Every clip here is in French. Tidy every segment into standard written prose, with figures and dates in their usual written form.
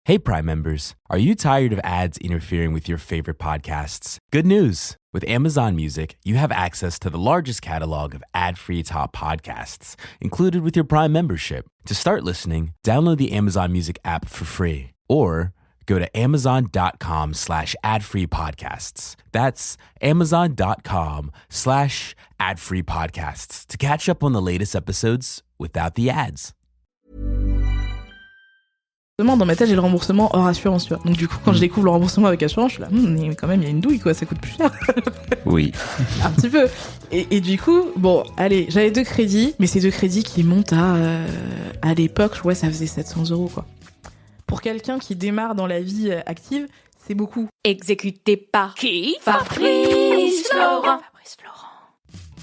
Hey, Prime members, are you tired of ads interfering with your favorite podcasts? Good news! With Amazon Music, you have access to the largest catalog of ad-free top podcasts included with your Prime membership. To start listening, download the Amazon Music app for free or go to amazon.com/ad-free podcasts. That's amazon.com/ad-free podcasts to catch up on the latest episodes without the ads. Dans ma tête, j'ai le remboursement hors assurance, tu vois. Donc du coup, quand je découvre le remboursement avec assurance, je suis là, mais quand même, il y a une douille, quoi, ça coûte plus cher. Oui. Un petit peu. Et du coup, bon, allez, j'avais 2 crédits, mais ces 2 crédits qui montent à l'époque, ouais, ça faisait 700 €, quoi. Pour quelqu'un qui démarre dans la vie active, c'est beaucoup. Exécuté par qui? Fabrice Florent.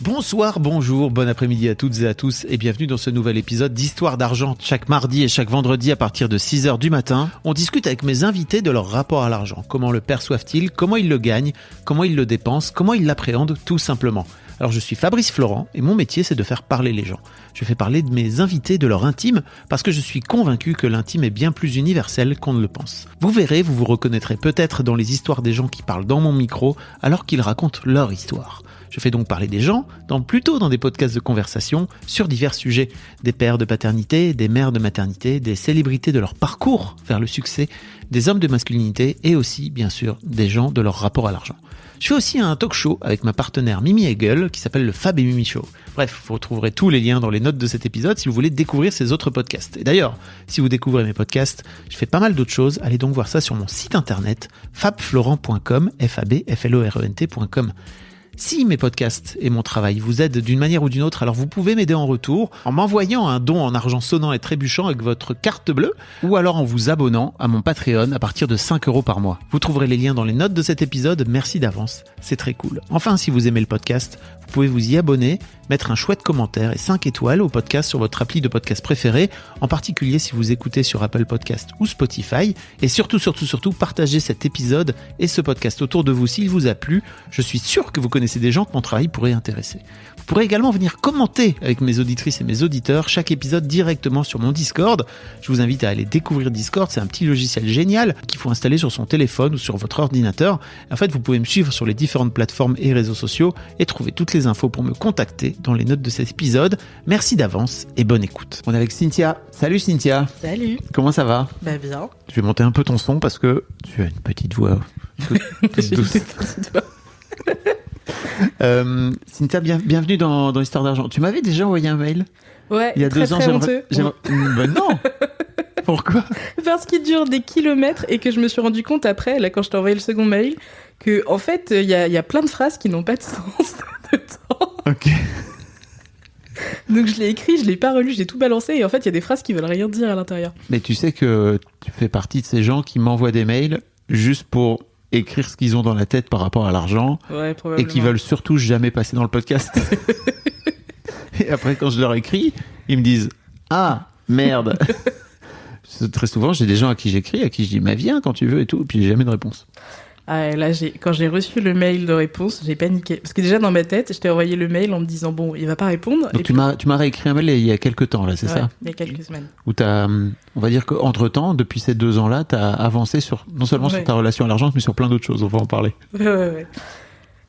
Bonsoir, bonjour, bon après-midi à toutes et à tous et bienvenue dans ce nouvel épisode d'Histoire d'argent. Chaque mardi et chaque vendredi à partir de 6h du matin, on discute avec mes invités de leur rapport à l'argent. Comment le perçoivent-ils? Comment ils le gagnent? Comment ils le dépensent? Comment ils l'appréhendent tout simplement? Alors je suis Fabrice Florent et mon métier c'est de faire parler les gens. Je fais parler de mes invités de leur intime parce que je suis convaincu que l'intime est bien plus universel qu'on ne le pense. Vous verrez, vous vous reconnaîtrez peut-être dans les histoires des gens qui parlent dans mon micro alors qu'ils racontent leur histoire. Je fais donc parler des gens, plutôt dans des podcasts de conversation, sur divers sujets. Des pères de paternité, des mères de maternité, des célébrités de leur parcours vers le succès, des hommes de masculinité et aussi, bien sûr, des gens de leur rapport à l'argent. Je fais aussi un talk show avec ma partenaire Mimi Hegel qui s'appelle le Fab et Mimi Show. Bref, vous retrouverez tous les liens dans les notes de cet épisode si vous voulez découvrir ces autres podcasts. Et d'ailleurs, si vous découvrez mes podcasts, je fais pas mal d'autres choses. Allez donc voir ça sur mon site internet fabflorent.com, fabflorent.com. Si mes podcasts et mon travail vous aident d'une manière ou d'une autre, alors vous pouvez m'aider en retour en m'envoyant un don en argent sonnant et trébuchant avec votre carte bleue ou alors en vous abonnant à mon Patreon à partir de 5 € par mois. Vous trouverez les liens dans les notes de cet épisode. Merci d'avance, c'est très cool. Enfin, si vous aimez le podcast, vous pouvez vous y abonner, mettre un chouette commentaire et 5 étoiles au podcast sur votre appli de podcast préféré, en particulier si vous écoutez sur Apple Podcast ou Spotify. Et surtout, partagez cet épisode et ce podcast autour de vous s'il vous a plu. Je suis sûr que vous connaissez des gens que mon travail pourrait intéresser. Vous pourrez également venir commenter avec mes auditrices et mes auditeurs chaque épisode directement sur mon Discord. Je vous invite à aller découvrir Discord, c'est un petit logiciel génial qu'il faut installer sur son téléphone ou sur votre ordinateur. En fait, vous pouvez me suivre sur les différentes plateformes et réseaux sociaux et trouver toutes les infos pour me contacter dans les notes de cet épisode. Merci d'avance et bonne écoute. On est avec Cynthia. Salut Cynthia. Salut. Comment ça va? Bah bien. Je vais monter un peu ton son parce que tu as une petite voix toute douce. Cynthia, bienvenue dans Histoire d'argent. Tu m'avais déjà envoyé un mail? Ouais, il y a 2 ans. J'aimerais... Ben non. Pourquoi? Parce qu'il dure des kilomètres et que je me suis rendu compte après, là, quand je t'ai envoyé le second mail, que en fait, il y a plein de phrases qui n'ont pas de sens dedans. Ok. Donc je l'ai écrit, je l'ai pas relu, j'ai tout balancé et en fait, il y a des phrases qui veulent rien dire à l'intérieur. Mais tu sais que tu fais partie de ces gens qui m'envoient des mails juste pour écrire ce qu'ils ont dans la tête par rapport à l'argent, ouais, probablement. Et qui veulent surtout jamais passer dans le podcast. Et après, quand je leur écris, ils me disent « Ah, merde !» Très souvent, j'ai des gens à qui j'écris, à qui je dis « Mais viens quand tu veux et tout », et puis j'ai jamais de réponse. Ah, là, quand j'ai reçu le mail de réponse, j'ai paniqué. Parce que déjà, dans ma tête, je t'ai envoyé le mail en me disant, bon, il va pas répondre. Donc tu m'as réécrit un mail il y a quelques temps, là, c'est ça? Il y a quelques semaines. Où on va dire qu'entre-temps, depuis ces 2 ans-là, t'as avancé non seulement sur ta relation à l'argent, mais sur plein d'autres choses, on va en parler. Ouais.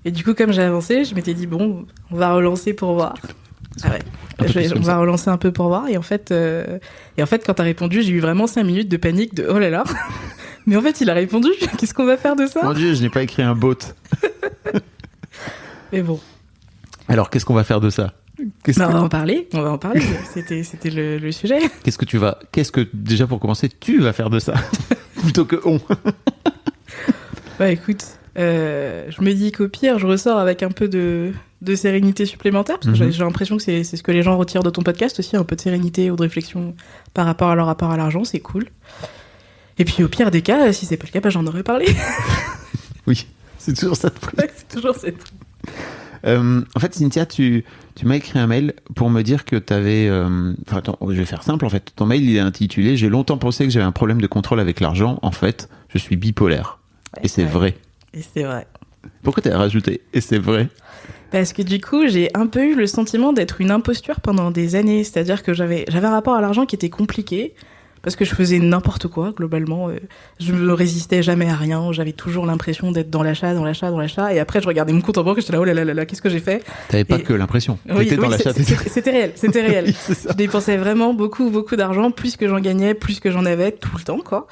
Et du coup, comme j'ai avancé, je m'étais dit, bon, on va relancer pour voir. Ah ouais. On va relancer un peu pour voir. Et en fait, quand t'as répondu, j'ai eu vraiment 5 minutes de panique de, oh là là. Mais en fait, il a répondu. Qu'est-ce qu'on va faire de ça? Mon Dieu, je n'ai pas écrit un bot. Mais bon. Alors, qu'est-ce qu'on va faire de ça? On va en parler. C'était le sujet. Qu'est-ce que, déjà pour commencer, tu vas faire de ça? Plutôt que on. Bah écoute, je me dis qu'au pire, je ressors avec un peu de sérénité supplémentaire. Parce que j'ai l'impression que c'est ce que les gens retirent de ton podcast aussi. Un peu de sérénité ou de réflexion par rapport à leur rapport à l'argent. C'est cool. Et puis au pire des cas, si c'est pas le cas, j'en aurais parlé. Oui, c'est toujours ça de prix. Ouais, c'est toujours ça de prix. En fait, Cynthia, tu m'as écrit un mail pour me dire que t'avais... attends, je vais faire simple en fait. Ton mail, il est intitulé « J'ai longtemps pensé que j'avais un problème de contrôle avec l'argent. En fait, je suis bipolaire. » Et c'est vrai. Et c'est vrai. Pourquoi t'as rajouté « Et c'est vrai » ? Parce que du coup, j'ai un peu eu le sentiment d'être une imposture pendant des années. C'est-à-dire que j'avais un rapport à l'argent qui était compliqué. parce que je faisais n'importe quoi, globalement. Je me résistais jamais à rien, j'avais toujours l'impression d'être dans l'achat, et après je regardais mon compte en banque et j'étais là, oh là là là, qu'est-ce que j'ai fait? T'avais pas que l'impression, t'étais dans l'achat. C'était réel. Je dépensais vraiment beaucoup d'argent, plus que j'en gagnais, plus que j'en avais, tout le temps, quoi.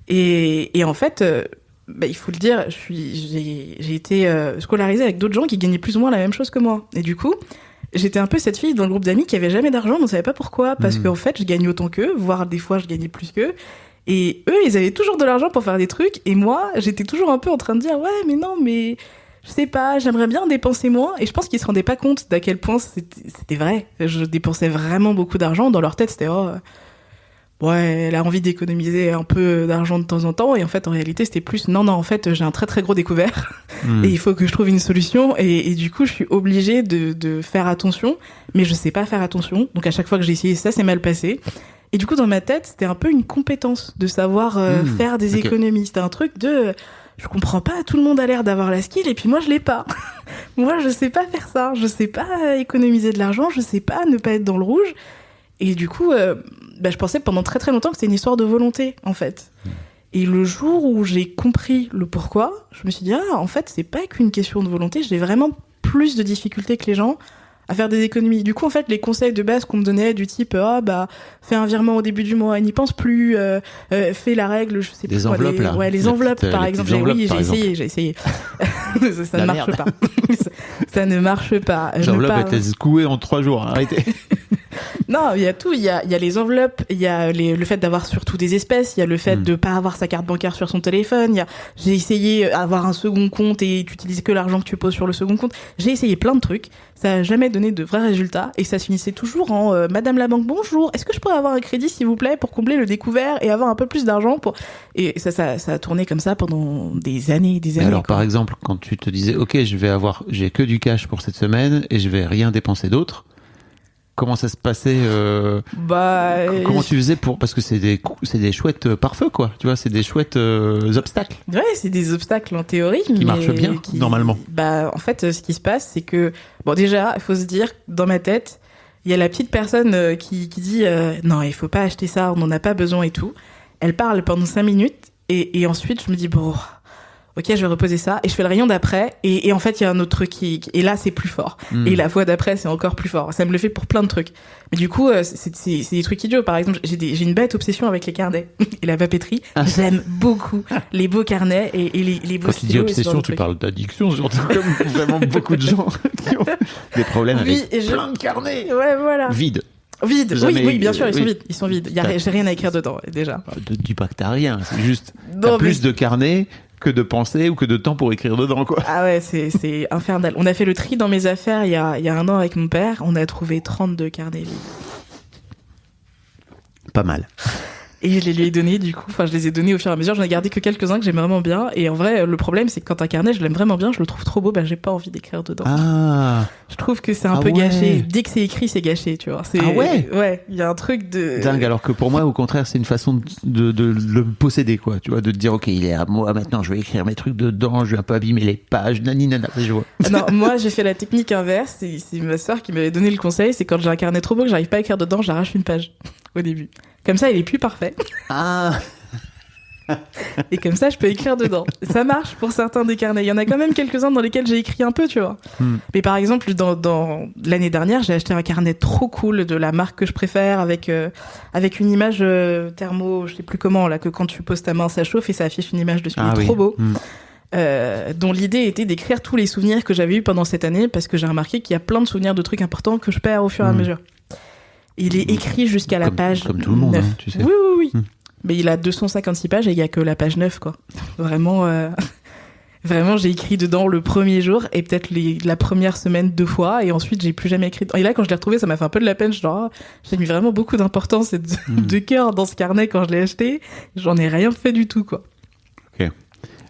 Et en fait, il faut le dire, j'ai été scolarisée avec d'autres gens qui gagnaient plus ou moins la même chose que moi. Et du coup, j'étais un peu cette fille dans le groupe d'amis qui avait jamais d'argent, mais on savait pas pourquoi, parce qu'en fait, je gagnais autant qu'eux, voire des fois, je gagnais plus qu'eux. Et eux, ils avaient toujours de l'argent pour faire des trucs, et moi, j'étais toujours un peu en train de dire, ouais, mais non, mais je sais pas, j'aimerais bien dépenser moins. Et je pense qu'ils se rendaient pas compte d'à quel point c'était vrai. Je dépensais vraiment beaucoup d'argent. Dans leur tête, c'était, ouais, elle a envie d'économiser un peu d'argent de temps en temps. Et en fait, en réalité, c'était plus, non, en fait, j'ai un très très gros découvert. Et il faut que je trouve une solution. Et du coup, je suis obligée de faire attention. Mais je sais pas faire attention. Donc, à chaque fois que j'ai essayé, ça s'est mal passé. Et du coup, dans ma tête, c'était un peu une compétence de savoir faire des économies. C'était un truc de, je comprends pas, tout le monde a l'air d'avoir la skill. Et puis moi, je l'ai pas. Moi, je sais pas faire ça. Je sais pas économiser de l'argent. Je sais pas ne pas être dans le rouge. Et du coup, je pensais pendant très très longtemps que c'était une histoire de volonté, en fait. Et le jour où j'ai compris le pourquoi, je me suis dit, en fait, c'est pas qu'une question de volonté, j'ai vraiment plus de difficultés que les gens à faire des économies. Du coup, en fait, les conseils de base qu'on me donnait du type, fais un virement au début du mois, n'y pense plus, fais la règle, je sais des pas enveloppes, quoi. Ouais, les enveloppes, par exemple. J'ai essayé. Ça ne marche pas. Ça ne marche pas. Les enveloppes étaient secouées en 3 jours, arrêtez. Non, il y a tout. Il y a les enveloppes, il y a le fait d'avoir surtout des espèces, il y a le fait de pas avoir sa carte bancaire sur son téléphone. J'ai essayé d'avoir un second compte et tu utilises que l'argent que tu poses sur le second compte. J'ai essayé plein de trucs. Ça a jamais donné de vrais résultats et ça se finissait toujours en Madame la banque, bonjour. Est-ce que je pourrais avoir un crédit s'il vous plaît pour combler le découvert et avoir un peu plus d'argent pour... Et ça a tourné comme ça pendant des années et des années. Alors, par exemple, quand tu te disais, ok, j'ai que du cash pour cette semaine et je vais rien dépenser d'autre. Comment ça se passait comment tu faisais parce que c'est des chouettes pare-feu, quoi. Tu vois, c'est des chouettes obstacles. Ouais, c'est des obstacles en théorie qui marchent bien normalement. En fait, ce qui se passe, c'est que déjà, il faut se dire, dans ma tête, il y a la petite personne qui dit non, il faut pas acheter ça, on n'en a pas besoin et tout. Elle parle pendant 5 minutes et ensuite je me dis bon. Ok, je vais reposer ça et je fais le rayon d'après et en fait il y a un autre truc et là c'est plus fort et la fois d'après c'est encore plus fort. Ça me le fait pour plein de trucs. Mais du coup c'est des trucs idiots. Par exemple j'ai une bête obsession avec les carnets et la papeterie. J'aime beaucoup les beaux carnets et les beaux. Quand tu dis obsession, tu parles d'addiction, surtout comme vraiment beaucoup de gens qui ont des problèmes avec plein de carnets. Ouais, voilà. Vides. Oui, bien sûr, ils sont vides. J'ai rien à écrire dedans déjà. Ne dis pas que t'as rien, c'est juste t'as plus de carnets que de pensée ou que de temps pour écrire dedans, quoi. Ah ouais, c'est infernal. On a fait le tri dans mes affaires il y a 1 an avec mon père. On a trouvé 32 carnets vides. Pas mal. Et je les lui ai donnés, du coup. Enfin, je les ai donnés au fur et à mesure. J'en ai gardé que quelques-uns que j'aime vraiment bien. Et en vrai, le problème, c'est que quand un carnet, je l'aime vraiment bien, je le trouve trop beau, j'ai pas envie d'écrire dedans. Ah. Je trouve que c'est un peu gâché. Dès que c'est écrit, c'est gâché, tu vois. Ah ouais? Ouais. Il y a un truc de... dingue, alors que pour moi, au contraire, c'est une façon de le posséder, quoi. Tu vois, de te dire, ok, il est à moi, maintenant, je vais écrire mes trucs dedans, je vais un peu abîmer les pages, naninana, je vois. Non, moi, j'ai fait la technique inverse. C'est ma sœur qui m'avait donné le conseil. C'est quand j'ai un carnet trop beau que j'arrive pas à écrire dedans, j'arrache une page au début. Comme ça, il est plus parfait. Ah. Et comme ça, je peux écrire dedans. Ça marche pour certains des carnets. Il y en a quand même quelques-uns dans lesquels j'ai écrit un peu, tu vois. Mais par exemple, dans l'année dernière, j'ai acheté un carnet trop cool de la marque que je préfère avec une image thermo, je sais plus comment, là, que quand tu poses ta main, ça chauffe et ça affiche une image dessus. Il est trop beau. Dont l'idée était d'écrire tous les souvenirs que j'avais eus pendant cette année parce que j'ai remarqué qu'il y a plein de souvenirs de trucs importants que je perds au fur et à mesure. Il est écrit jusqu'à la page comme tout le monde, 9. Hein, tu sais. Oui. Mais il a 256 pages et il y a que la page 9, quoi. Vraiment, j'ai écrit dedans le premier jour et peut-être la première semaine 2 fois et ensuite j'ai plus jamais écrit. Et là, quand je l'ai retrouvé, ça m'a fait un peu de la peine. J'ai mis vraiment beaucoup d'importance et de cœur dans ce carnet quand je l'ai acheté. J'en ai rien fait du tout, quoi. Ok.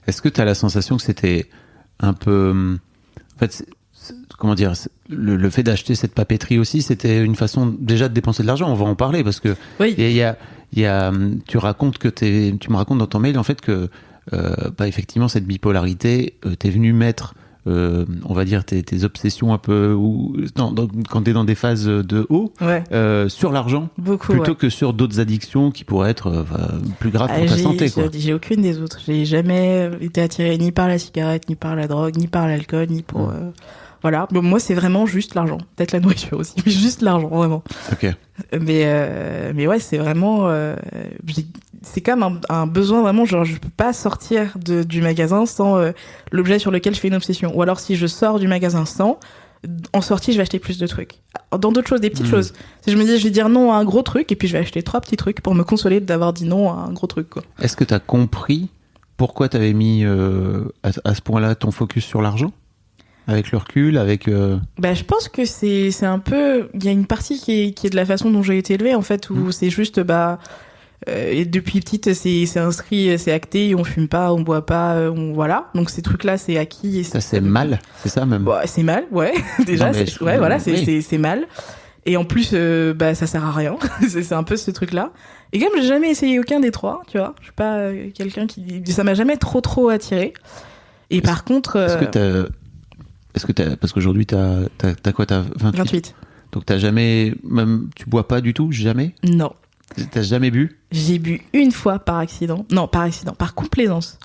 Est-ce que tu as la sensation que c'était un peu... En fait, comment dire, le fait d'acheter cette papeterie aussi, c'était une façon déjà de dépenser de l'argent. On va en parler parce que oui. Tu me racontes dans ton mail en fait que effectivement cette bipolarité, t'es venu mettre on va dire tes obsessions un peu, quand t'es dans des phases de haut, sur l'argent, beaucoup, plutôt que sur d'autres addictions qui pourraient être plus graves pour ta santé, quoi. J'ai aucune des autres. J'ai jamais été attirée ni par la cigarette, ni par la drogue, ni par l'alcool, ni pour... Voilà. Bon, moi, c'est vraiment juste l'argent. Peut-être la nourriture aussi, mais juste l'argent, vraiment. Ok. Mais ouais, c'est vraiment... c'est comme un besoin vraiment, genre, je peux pas sortir du magasin sans l'objet sur lequel je fais une obsession. Ou alors, si je sors du magasin sans, en sortie, je vais acheter plus de trucs. Dans d'autres choses, des petites choses. Si je me dis, je vais dire non à un gros truc, et puis je vais acheter 3 petits trucs pour me consoler d'avoir dit non à un gros truc, quoi. Est-ce que t'as compris pourquoi t'avais mis à ce point-là ton focus sur l'argent ? Avec le recul, avec... je pense que c'est un peu... Il y a une partie qui est de la façon dont j'ai été élevée, en fait, où c'est juste, et depuis petite, c'est inscrit, c'est acté, on fume pas, on boit pas, voilà. Donc ces trucs-là, c'est acquis. Et ça, c'est mal, c'est ça même? C'est mal, ouais. Déjà, c'est mal. Et en plus, ça sert à rien. c'est un peu ce truc-là. Et comme j'ai jamais essayé aucun des 3, tu vois, je suis pas quelqu'un qui... Ça m'a jamais trop attiré. Et par contre... parce qu'aujourd'hui, t'as quoi? T'as 28. Donc t'as jamais... Même, tu bois pas du tout? Jamais? Non. T'as jamais bu? J'ai bu une fois par accident. Non, par complaisance.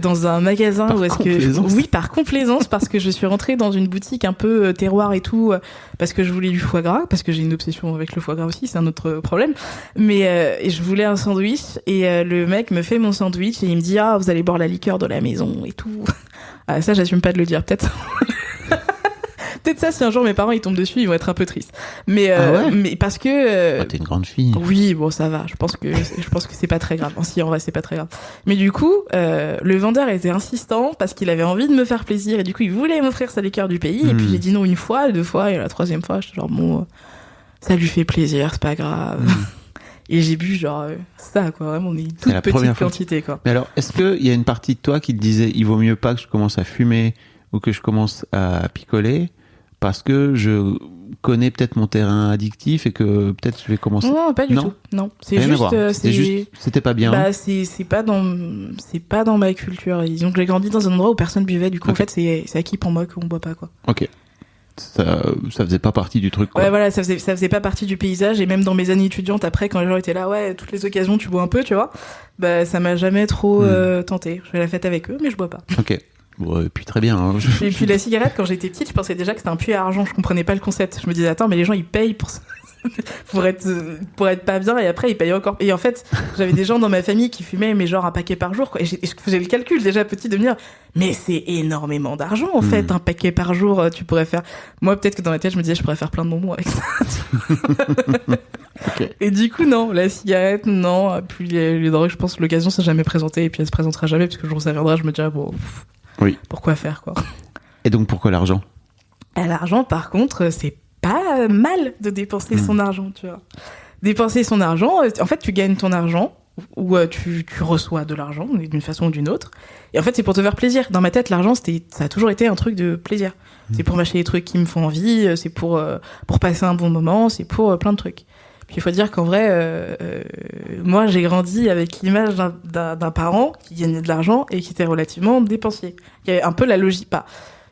Dans un magasin Oui, par complaisance, parce que je suis rentrée dans une boutique un peu terroir et tout, parce que je voulais du foie gras, parce que j'ai une obsession avec le foie gras aussi, c'est un autre problème. Mais je voulais un sandwich, et le mec me fait mon sandwich, et il me dit « Ah, vous allez boire la liqueur de la maison, et tout. » Ah, ça, j'assume pas de le dire, peut-être. Peut-être ça, si un jour mes parents ils tombent dessus, ils vont être un peu tristes. Mais mais parce que t'es une grande fille. Oui, bon, ça va. Je pense que c'est pas très grave. Si, en vrai, c'est pas très grave. Mais du coup, le vendeur était insistant parce qu'il avait envie de me faire plaisir, et du coup, il voulait m'offrir sa liqueur du pays. Et puis j'ai dit non 1 fois, 2 fois, et la 3e fois, j'étais genre bon, ça lui fait plaisir, c'est pas grave. Et j'ai bu genre ça, quoi, vraiment une toute petite quantité, quoi. Mais alors, est-ce qu'il y a une partie de toi qui te disait il vaut mieux pas que je commence à fumer ou que je commence à picoler parce que je connais peut-être mon terrain addictif et que peut-être je vais commencer... Non, pas du tout. Non, c'est juste... C'était pas bien. C'est pas dans ma culture. Disons que j'ai grandi dans un endroit où personne buvait, du coup, en fait, c'est acquis pour moi qu'on boit pas, quoi. Ok. Ça faisait pas partie du truc, quoi. Ouais, voilà, ça faisait pas partie du paysage, et même dans mes années étudiantes, après, quand les gens étaient là, ouais, toutes les occasions, tu bois un peu, tu vois, ça m'a jamais trop tenté. Je fais la fête avec eux, mais je bois pas. Ok. Bon, et puis très bien. Hein. Et puis la cigarette, quand j'étais petite, je pensais déjà que c'était un puits à argent, je comprenais pas le concept. Je me disais, attends, mais les gens, ils payent pour être pas bien, et après ils payent encore. Et en fait, j'avais des gens dans ma famille qui fumaient mais genre un paquet par jour, quoi. Et je faisais le calcul déjà petit de me dire mais c'est énormément d'argent en fait, un paquet par jour. Tu pourrais faire, moi peut-être que dans ma tête je me disais je pourrais faire plein de bonbons avec ça. Okay. Et du coup non, la cigarette non, puis les drogues, je pense que l'occasion s'est jamais présentée, et puis elle se présentera jamais, parce que le jour où ça viendra je me dirais bon pourquoi faire, quoi. Et donc pourquoi l'argent? L'argent par contre c'est pas mal de dépenser son argent, tu vois. Dépenser son argent, en fait, tu gagnes ton argent, ou tu reçois de l'argent, d'une façon ou d'une autre. Et en fait, c'est pour te faire plaisir. Dans ma tête, l'argent, ça a toujours été un truc de plaisir. C'est pour m'acheter des trucs qui me font envie, c'est pour passer un bon moment, c'est pour plein de trucs. Puis il faut dire qu'en vrai, moi, j'ai grandi avec l'image d'un parent qui gagnait de l'argent et qui était relativement dépensier. Il y avait un peu la logique,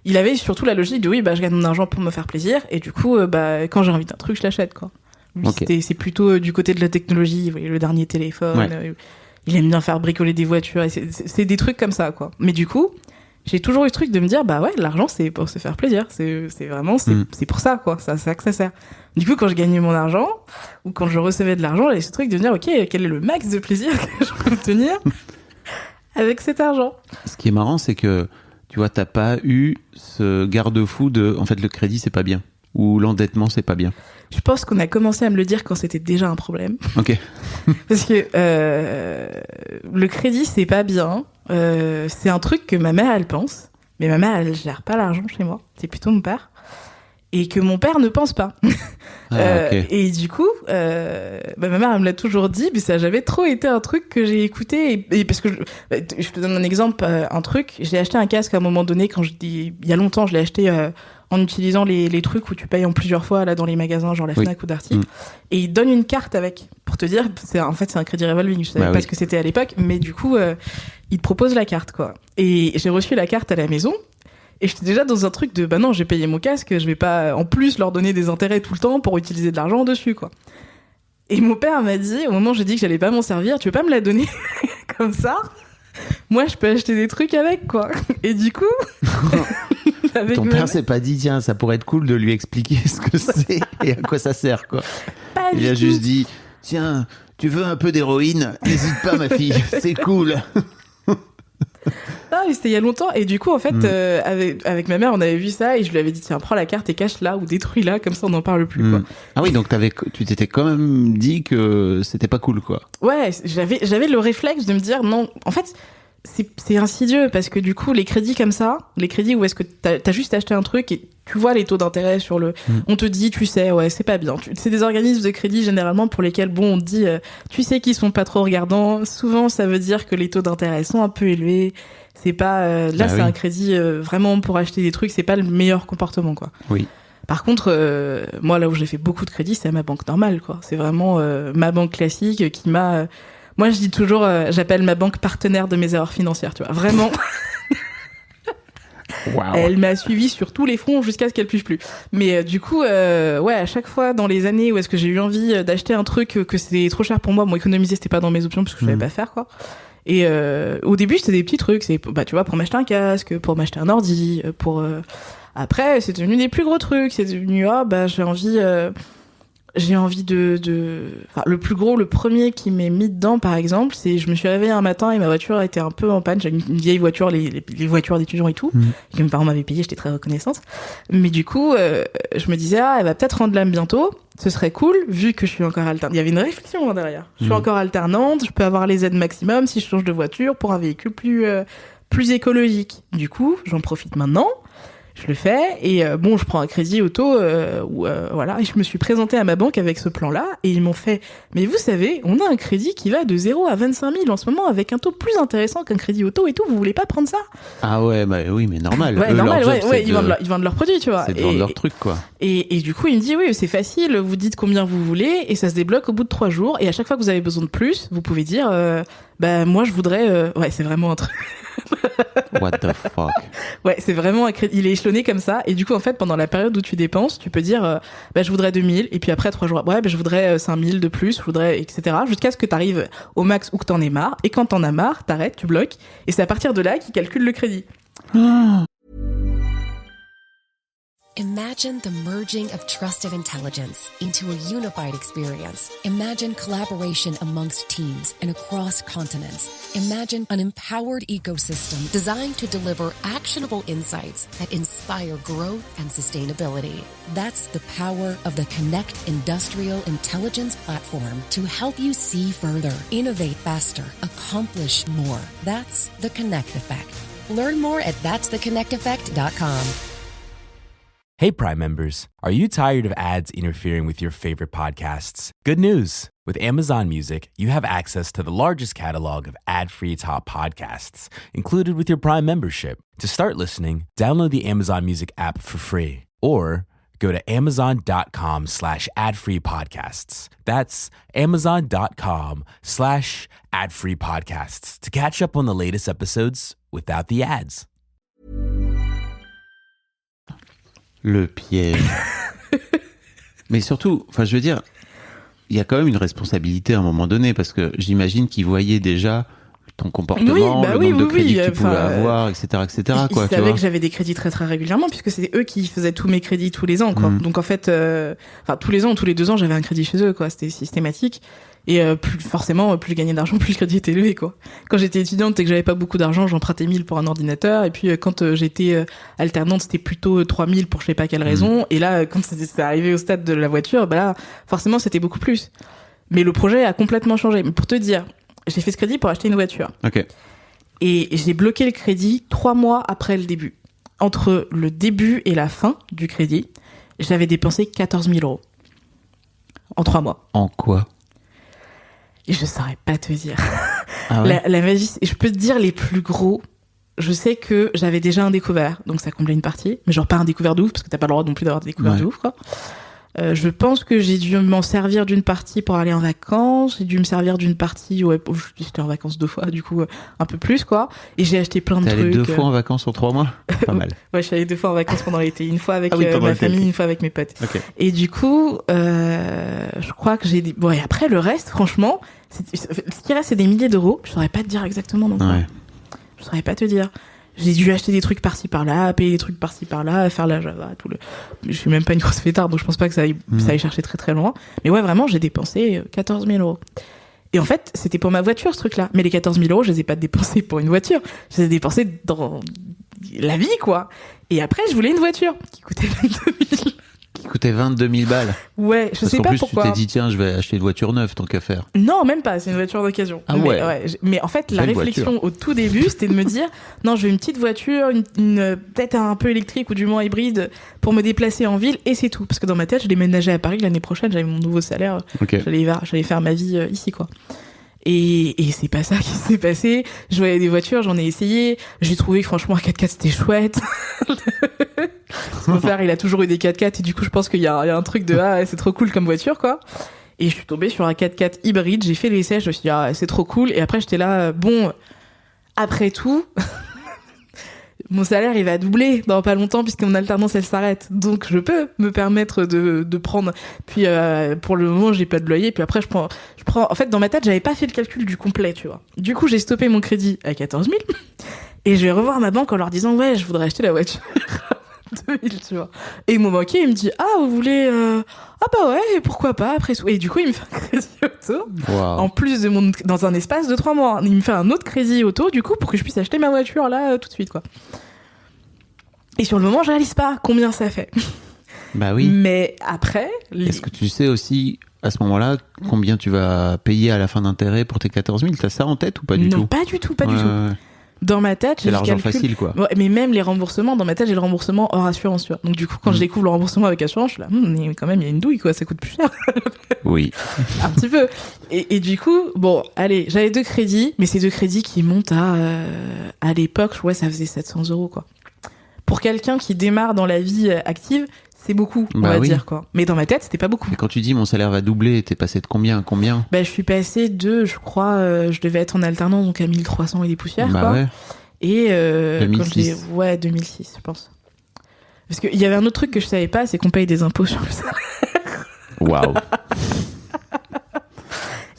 il avait surtout la logique de je gagne mon argent pour me faire plaisir, et du coup quand j'ai envie d'un truc je l'achète, quoi. Lui, c'est plutôt du côté de la technologie, vous voyez, le dernier téléphone, il aime bien faire bricoler des voitures, et c'est des trucs comme ça, quoi. Mais du coup j'ai toujours eu ce truc de me dire l'argent c'est pour se faire plaisir, c'est vraiment c'est pour ça, quoi. C'est ça que ça sert. Du coup quand je gagnais mon argent ou quand je recevais de l'argent, j'avais ce truc de me dire ok, quel est le max de plaisir que je peux obtenir avec cet argent. Ce qui est marrant, c'est que tu vois, t'as pas eu ce garde-fou de, en fait, le crédit, c'est pas bien. Ou l'endettement, c'est pas bien. Je pense qu'on a commencé à me le dire quand c'était déjà un problème. Ok. Parce que le crédit, c'est pas bien. C'est un truc que ma mère, elle pense. Mais ma mère, elle gère pas l'argent chez moi. C'est plutôt mon père. Et que mon père ne pense pas. Okay. Et du coup, ma mère, elle me l'a toujours dit, mais ça n'a jamais trop été un truc que j'ai écouté. Et parce que je te donne un exemple, un truc. J'ai acheté un casque à un moment donné, il y a longtemps, je l'ai acheté en utilisant les trucs où tu payes en plusieurs fois là dans les magasins, genre la Fnac ou Darty. Et ils donnent une carte avec, pour te dire, c'est un crédit revolving. Je savais pas ce que c'était à l'époque, mais du coup, ils te proposent la carte, quoi. Et j'ai reçu la carte à la maison. Et j'étais déjà dans un truc de bah non, j'ai payé mon casque, je vais pas en plus leur donner des intérêts tout le temps pour utiliser de l'argent dessus, quoi. Et mon père m'a dit, au moment où j'ai dit que j'allais pas m'en servir, tu veux pas me la donner comme ça? Moi, je peux acheter des trucs avec, quoi. Et du coup, ton père s'est pas dit, tiens, ça pourrait être cool de lui expliquer ce que c'est et à quoi ça sert, quoi. Pas Il a juste dit, tiens, tu veux un peu d'héroïne? N'hésite pas, ma fille, c'est cool. Ah, c'était il y a longtemps. Et du coup, en fait, avec ma mère, on avait vu ça et je lui avais dit, tiens, prends la carte et cache-la ou détruis-la, comme ça on n'en parle plus, quoi. Ah oui, donc tu t'étais quand même dit que c'était pas cool, quoi. Ouais, j'avais le réflexe de me dire, non, en fait, c'est insidieux parce que du coup, les crédits comme ça, les crédits où est-ce que t'as juste acheté un truc et tu vois les taux d'intérêt sur le... On te dit, tu sais, ouais, c'est pas bien. C'est des organismes de crédit généralement pour lesquels, bon, on te dit, tu sais qu'ils sont pas trop regardants. Souvent, ça veut dire que les taux d'intérêt sont un peu élevés. C'est pas... là, c'est un crédit vraiment pour acheter des trucs, c'est pas le meilleur comportement, quoi. Oui. Par contre, moi, là où j'ai fait beaucoup de crédits, c'est à ma banque normale, quoi. C'est vraiment ma banque classique qui m'a... moi, je dis toujours, j'appelle ma banque partenaire de mes erreurs financières, tu vois. Vraiment. Wow. Elle m'a suivi sur tous les fronts jusqu'à ce qu'elle puisse plus. Mais du coup, ouais, à chaque fois dans les années où est-ce que j'ai eu envie d'acheter un truc que c'était trop cher pour moi, bon, économiser c'était pas dans mes options parce que je savais pas faire, quoi. Et au début, c'était des petits trucs, c'est bah tu vois, pour m'acheter un casque, pour m'acheter un ordi, pour après, c'est devenu des plus gros trucs, c'est devenu bah j'ai envie de... Enfin, le plus gros, le premier qui m'est mis dedans, par exemple, c'est je me suis réveillée un matin et ma voiture était un peu en panne. J'avais une vieille voiture, les voitures d'étudiants et tout, que mes parents m'avaient payé, j'étais très reconnaissante. Mais du coup, je me disais, elle va peut-être rendre l'âme bientôt. Ce serait cool, vu que je suis encore alternante. Il y avait une réflexion derrière. Je suis encore alternante, je peux avoir les aides maximum si je change de voiture pour un véhicule plus écologique. Du coup, j'en profite maintenant. Je le fais et bon, je prends un crédit auto voilà, et je me suis présentée à ma banque avec ce plan-là et ils m'ont fait mais vous savez, on a un crédit qui va de 0 à 25 000 en ce moment avec un taux plus intéressant qu'un crédit auto et tout, vous voulez pas prendre ça? Ah ouais, bah oui, mais normal. Ouais, normal, ouais, ils vendent leurs produits, tu vois. C'est de vendre leur truc, quoi. Et du coup, il me dit oui, c'est facile, vous dites combien vous voulez et ça se débloque au bout de 3 jours et à chaque fois que vous avez besoin de plus, vous pouvez dire bah moi je voudrais ouais, c'est vraiment un truc. What the fuck? Ouais, c'est vraiment il est échelonné comme ça et du coup en fait pendant la période où tu dépenses, tu peux dire bah je voudrais 2000 et puis après 3 jours ouais, bah je voudrais 5000 de plus, je voudrais etc. jusqu'à ce que t'arrives au max ou que t'en aies marre et quand t'en as marre, t'arrêtes, tu bloques et c'est à partir de là qu'ils calculent le crédit. Imagine the merging of trusted intelligence into a unified experience. Imagine collaboration amongst teams and across continents. Imagine an empowered ecosystem designed to deliver actionable insights that inspire growth and sustainability. That's the power of the Connect Industrial Intelligence Platform to help you see further, innovate faster, accomplish more. That's the Connect Effect. Learn more at that'stheconnecteffect.com. Hey, Prime members, are you tired of ads interfering with your favorite podcasts? Good news. With Amazon Music, you have access to the largest catalog of ad-free top podcasts included with your Prime membership. To start listening, download the Amazon Music app for free or go to amazon.com/ad-free podcasts. That's amazon.com/ad-free podcasts to catch up on the latest episodes without the ads. Le piège. Mais surtout, enfin, je veux dire, il y a quand même une responsabilité à un moment donné, parce que j'imagine qu'ils voyaient déjà ton comportement, le nombre de crédits que tu pouvais avoir, etc., etc. Ils savaient que j'avais des crédits très très régulièrement, puisque c'était eux qui faisaient tous mes crédits tous les ans, quoi. Donc en fait, tous les ans, tous les 2 ans, j'avais un crédit chez eux, quoi. C'était systématique. Et plus je gagnais d'argent, plus le crédit était élevé, quoi. Quand j'étais étudiante et que j'avais pas beaucoup d'argent, j'empruntais 1000 pour un ordinateur. Et puis quand j'étais alternante, c'était plutôt 3000 pour je sais pas quelle raison. Et là, quand c'est arrivé au stade de la voiture, bah là, forcément, c'était beaucoup plus. Mais le projet a complètement changé. Mais pour te dire, j'ai fait ce crédit pour acheter une voiture. Ok. Et j'ai bloqué le crédit 3 mois après le début. Entre le début et la fin du crédit, j'avais dépensé 14 000 euros. En 3 mois. En quoi? Et je saurais pas te dire. Ah ouais? La magie, je peux te dire les plus gros. Je sais que j'avais déjà un découvert, donc ça comblait une partie. Mais genre pas un découvert de ouf, parce que t'as pas le droit non plus d'avoir des découverts de ouf, quoi. Je pense que j'ai dû m'en servir d'une partie pour aller en vacances. J'ai dû me servir d'une partie, j'étais en vacances 2 fois, du coup, un peu plus, quoi. Et j'ai acheté plein de T'es trucs. allé 2 fois en vacances en 3 mois? Pas mal. Ouais, je suis allée 2 fois en vacances pendant l'été. Une fois avec pendant ma l'été, famille, ok. une fois avec mes potes. Ok. Et du coup, je crois que bon, et après, le reste, franchement, ce qui reste, c'est des milliers d'euros. Je saurais pas te dire exactement non plus. Ouais. Je saurais pas te dire. J'ai dû acheter des trucs par-ci par-là, payer des trucs par-ci par-là, faire la Java, tout le. Je suis même pas une grosse fêtarde, donc je pense pas que ça aille chercher très très loin. Mais ouais, vraiment, j'ai dépensé 14 000 euros. Et en fait, c'était pour ma voiture, ce truc-là. Mais les 14 000 euros, je les ai pas dépensés pour une voiture. Je les ai dépensés dans la vie, quoi. Et après, je voulais une voiture qui coûtait 22 000. Qui coûtait 22 000 balles. Ouais, je Parce sais qu'en pas plus, pourquoi. tu t'es dit, tiens, je vais acheter une voiture neuve, tant qu'à faire. Non, même pas, c'est une voiture d'occasion. Ah ouais. Mais en fait, la Belle réflexion voiture. au tout début, c'était de me dire, non, je veux une petite voiture, peut-être un peu électrique ou du moins hybride pour me déplacer en ville et c'est tout. Parce que dans ma tête, je déménageais à Paris l'année prochaine, j'avais mon nouveau salaire, Ok. j'allais faire ma vie ici, quoi. Et c'est pas ça qui s'est passé. Je voyais des voitures, j'en ai essayé. J'ai trouvé que franchement un 4x4 c'était chouette. Mon frère, il a toujours eu des 4x4 et du coup je pense qu'il y a un truc de c'est trop cool comme voiture, quoi. Et je suis tombée sur un 4x4 hybride, j'ai fait l'essai, je me suis dit c'est trop cool. Et après j'étais là, bon, après tout, mon salaire il va doubler dans pas longtemps puisque mon alternance elle s'arrête, donc je peux me permettre de prendre. Puis pour le moment j'ai pas de loyer, puis après je prends. En fait dans ma tête j'avais pas fait le calcul du complet, tu vois. Du coup j'ai stoppé mon crédit à 14 000 et je vais revoir ma banque en leur disant ouais je voudrais acheter la voiture. 2000, tu vois. Et ils m'ont manqué, il me dit vous voulez ah bah ouais pourquoi pas après. Et du coup il me fait un crédit auto. Wow. En plus de dans un espace de 3 mois, il me fait un autre crédit auto du coup pour que je puisse acheter ma voiture là tout de suite, quoi. Et sur le moment je réalise pas combien ça fait. Bah oui. Mais après Est-ce que tu sais aussi, à ce moment-là, combien tu vas payer à la fin d'intérêt pour tes 14 000? T'as ça en tête ou pas du non, tout? pas du tout, pas du Ouais, tout. ouais. Dans ma tête, C'est j'ai le l'argent calcul. facile, quoi. Ouais, mais même les remboursements, dans ma tête, j'ai le remboursement hors assurance, tu vois. Donc du coup, quand je découvre le remboursement avec assurance, je suis là, mais quand même, il y a une douille, quoi, ça coûte plus cher. Oui. Un petit peu. Et du coup, bon, allez, j'avais 2 crédits, mais ces 2 crédits qui montent à l'époque, ouais, ça faisait 700 euros, quoi. Pour quelqu'un qui démarre dans la vie active, c'est beaucoup, on Bah va oui. dire, quoi. Mais dans ma tête, c'était pas beaucoup. Et quand tu dis mon salaire va doubler, t'es passé de combien à combien? Bah, je suis passée de, je crois, je devais être en alternance, donc à 1300 et des poussières, Bah quoi. ouais. Et 2006. Ouais, 2006, je pense. Parce qu'il y avait un autre truc que je savais pas, c'est qu'on paye des impôts sur le salaire. Waouh.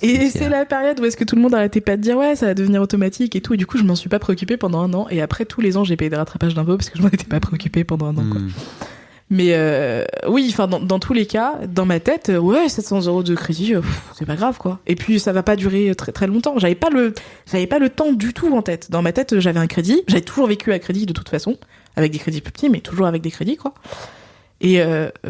Et c'est la période où est-ce que tout le monde arrêtait pas de dire ouais, ça va devenir automatique et tout. Et du coup, je m'en suis pas préoccupée pendant 1 an. Et après, tous les ans, j'ai payé des rattrapages d'impôts parce que je m'en étais pas préoccupée pendant 1 an, quoi. Mais oui, enfin, dans tous les cas, dans ma tête, ouais, 700 euros de crédit, c'est pas grave, quoi. Et puis, ça va pas durer très très longtemps. J'avais pas le temps du tout en tête. Dans ma tête, j'avais un crédit. J'avais toujours vécu à crédit de toute façon, avec des crédits plus petits, mais toujours avec des crédits, quoi. Et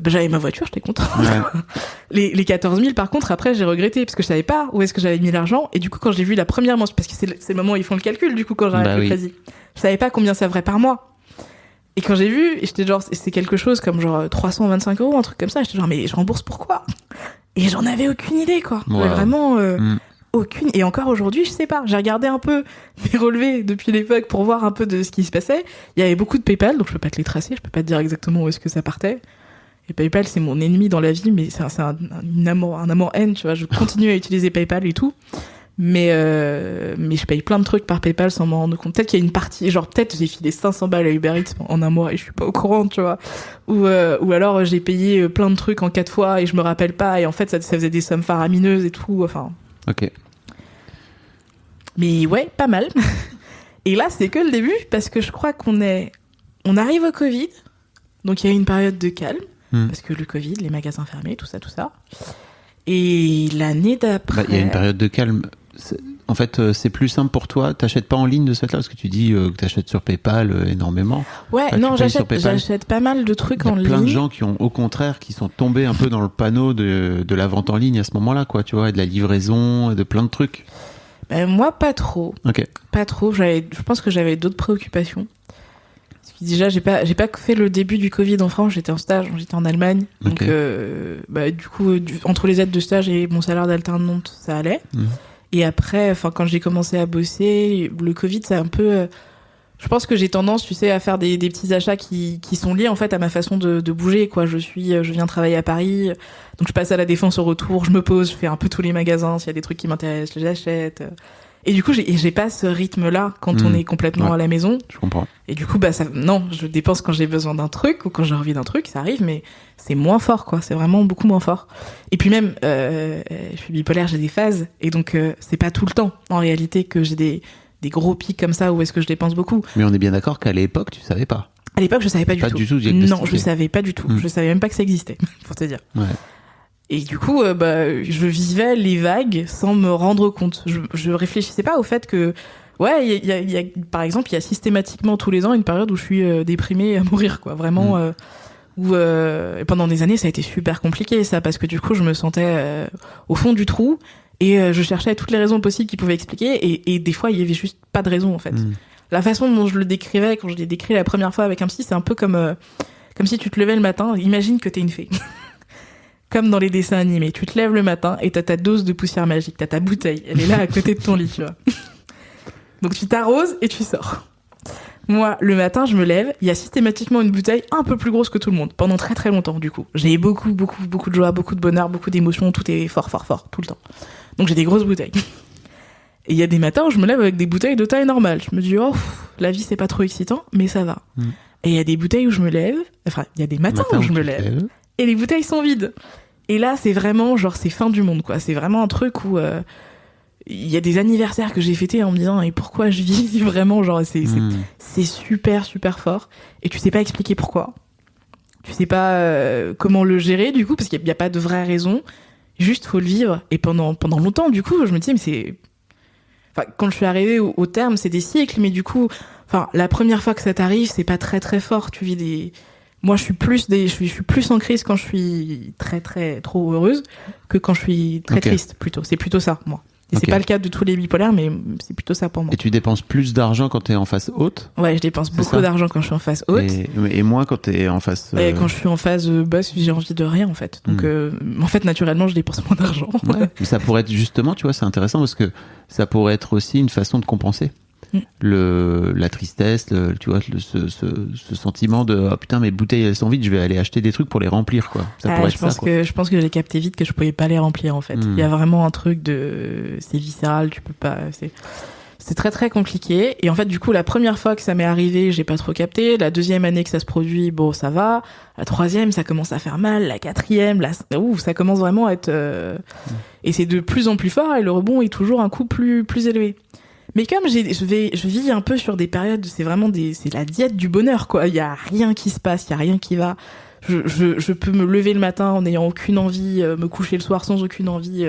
j'avais ma voiture, j'étais contente. Ouais. Les 14 000, par contre, après, j'ai regretté parce que je savais pas où est-ce que j'avais mis l'argent. Et du coup, quand j'ai vu la première mention, parce que c'est le moment où ils font le calcul, du coup, quand j'arrête le crédit, je savais pas combien ça ferait par mois. Et quand j'ai vu, j'étais genre, c'est quelque chose comme genre 325 euros, un truc comme ça. J'étais genre, mais je rembourse pourquoi? Et j'en avais aucune idée, quoi. Wow. Vraiment, aucune. Et encore aujourd'hui, je sais pas. J'ai regardé un peu mes relevés depuis l'époque pour voir un peu de ce qui se passait. Il y avait beaucoup de PayPal, donc je peux pas te les tracer, je peux pas te dire exactement où est-ce que ça partait. Et PayPal, c'est mon ennemi dans la vie, mais c'est un amour-haine, tu vois. Je continue à utiliser PayPal et tout. Mais je paye plein de trucs par PayPal sans m'en rendre compte. Peut-être qu'il y a une partie, genre peut-être j'ai filé 500 balles à Uber Eats en 1 mois et je suis pas au courant, tu vois. Ou alors j'ai payé plein de trucs en 4 fois et je me rappelle pas et en fait ça faisait des sommes faramineuses et tout, enfin. Ok. Mais ouais, pas mal. Et là c'est que le début parce que je crois qu'on arrive au Covid, donc il y a eu une période de calme parce que le Covid, les magasins fermés, tout ça. Et l'année d'après. Il y a une période de calme. En fait, c'est plus simple pour toi. T'achètes pas en ligne de cette là parce que tu dis que t'achètes sur PayPal énormément. Ouais, Enfin, non, tu payes sur PayPal. j'achète pas mal de trucs en ligne. Il y a plein de gens qui ont, au contraire, qui sont tombés un peu dans le panneau de la vente en ligne à ce moment-là, quoi. Tu vois, et de la livraison, de plein de trucs. Moi, pas trop. Ok. Pas trop. Je pense que j'avais d'autres préoccupations. Parce que déjà, j'ai pas fait le début du Covid en France. J'étais en stage, j'étais en Allemagne. Donc, du coup, entre les aides de stage et mon salaire d'alternante, ça allait. Et après, quand j'ai commencé à bosser, le Covid, ça a un peu Je pense que j'ai tendance, tu sais, à faire des petits achats qui sont liés en fait à ma façon de bouger, quoi. Je viens travailler à Paris, donc je passe à la Défense au retour, je me pose, je fais un peu tous les magasins, s'il y a des trucs qui m'intéressent, je les achète. Et du coup, j'ai pas ce rythme-là quand on est complètement à la maison. Je comprends. Et du coup, je dépense quand j'ai besoin d'un truc ou quand j'ai envie d'un truc, ça arrive, mais c'est moins fort, quoi. C'est vraiment beaucoup moins fort. Et puis même, je suis bipolaire, j'ai des phases, et donc c'est pas tout le temps, en réalité, que j'ai des gros pics comme ça où est-ce que je dépense beaucoup. Mais on est bien d'accord qu'à l'époque, tu savais pas. À l'époque, je savais pas du tout. Non, je savais pas du tout. Je savais même pas que ça existait, pour te dire. Ouais. Et du coup, je vivais les vagues sans me rendre compte. Je réfléchissais pas au fait que, ouais, par exemple, il y a systématiquement tous les ans une période où je suis déprimée à mourir, quoi. Vraiment, où pendant des années, ça a été super compliqué, ça, parce que du coup, je me sentais au fond du trou. Et je cherchais toutes les raisons possibles qui pouvaient expliquer, et des fois il y avait juste pas de raison en fait. La façon dont je le décrivais quand je l'ai décrit la première fois avec un psy, c'est un peu comme si tu te levais le matin, imagine que t'es une fée. Comme dans les dessins animés, tu te lèves le matin et t'as ta dose de poussière magique, t'as ta bouteille, elle est là à côté de ton lit, tu vois. Donc tu t'arroses et tu sors. Moi, le matin, je me lève, il y a systématiquement une bouteille un peu plus grosse que tout le monde, pendant très très longtemps du coup. J'ai beaucoup de joie, beaucoup de bonheur, beaucoup d'émotions, tout est fort, tout le temps. Donc j'ai des grosses bouteilles. Et il y a des matins où je me lève avec des bouteilles de taille normale. Je me dis, la vie c'est pas trop excitant, mais ça va. Et il y a des bouteilles où je me lève, il y a des matins où je me lève, et les bouteilles sont vides. Et là, c'est vraiment, genre, c'est fin du monde, quoi. C'est vraiment un truc où il y a des anniversaires que j'ai fêtés en me disant, et pourquoi je vis vraiment, genre, c'est super, super fort. Et tu sais pas expliquer pourquoi. Tu sais pas comment le gérer, du coup, parce qu'il y a pas de vraie raison. Juste, faut le vivre. Et pendant longtemps, du coup, je me disais, mais c'est... Enfin, quand je suis arrivée au terme, c'est des cycles, mais du coup, la première fois que ça t'arrive, c'est pas très, très fort. Tu vis des... Moi, je suis plus en crise quand je suis très, très, trop heureuse que quand je suis très triste, plutôt. C'est plutôt ça, moi. Et c'est pas le cas de tous les bipolaires, mais c'est plutôt ça pour moi. Et tu dépenses plus d'argent quand t'es en face haute ? Ouais, je dépense beaucoup d'argent quand je suis en face haute. Et moins quand t'es en face... Et quand je suis en phase basse, j'ai envie de rien, en fait. Donc, en fait, naturellement, je dépense moins d'argent. Ouais. Mais ça pourrait être justement, tu vois, c'est intéressant parce que ça pourrait être aussi une façon de compenser. La tristesse, tu vois, ce sentiment de oh putain, mes bouteilles elles sont vides, je vais aller acheter des trucs pour les remplir, quoi. Ça pourrait être ça, quoi. Je pense que j'ai capté vite que je pouvais pas les remplir, en fait. Il y a vraiment un truc c'est viscéral, tu peux pas, c'est très très compliqué. Et en fait, du coup, la première fois que ça m'est arrivé, j'ai pas trop capté. La deuxième année que ça se produit, bon, ça va. La troisième, ça commence à faire mal. La quatrième, ça commence vraiment à être, et c'est de plus en plus fort, et le rebond est toujours un coup plus élevé. Mais comme je vis un peu sur des périodes, c'est la diète du bonheur, quoi. Il y a rien qui se passe, il y a rien qui va. Je peux me lever le matin en n'ayant aucune envie, me coucher le soir sans aucune envie,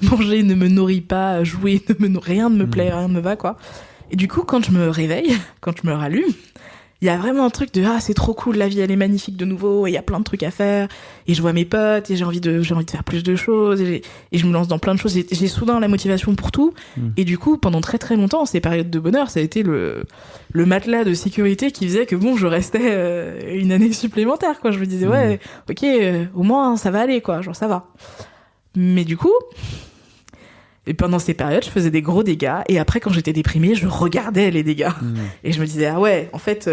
manger ne me nourrit pas, jouer rien ne me plaît, rien ne me va, quoi. Et du coup, quand je me réveille, quand je me rallume, il y a vraiment un truc de c'est trop cool, la vie elle est magnifique de nouveau, et il y a plein de trucs à faire, et je vois mes potes, et j'ai envie de faire plus de choses, et je me lance dans plein de choses, j'ai soudain la motivation pour tout. Et du coup, pendant très très longtemps, ces périodes de bonheur, ça a été le matelas de sécurité qui faisait que bon, je restais une année supplémentaire, quoi. Je me disais ouais, ok, au moins ça va aller, quoi, genre ça va. Mais du coup, et pendant ces périodes, je faisais des gros dégâts. Et après, quand j'étais déprimée, je regardais les dégâts. Et je me disais, ah ouais, en fait,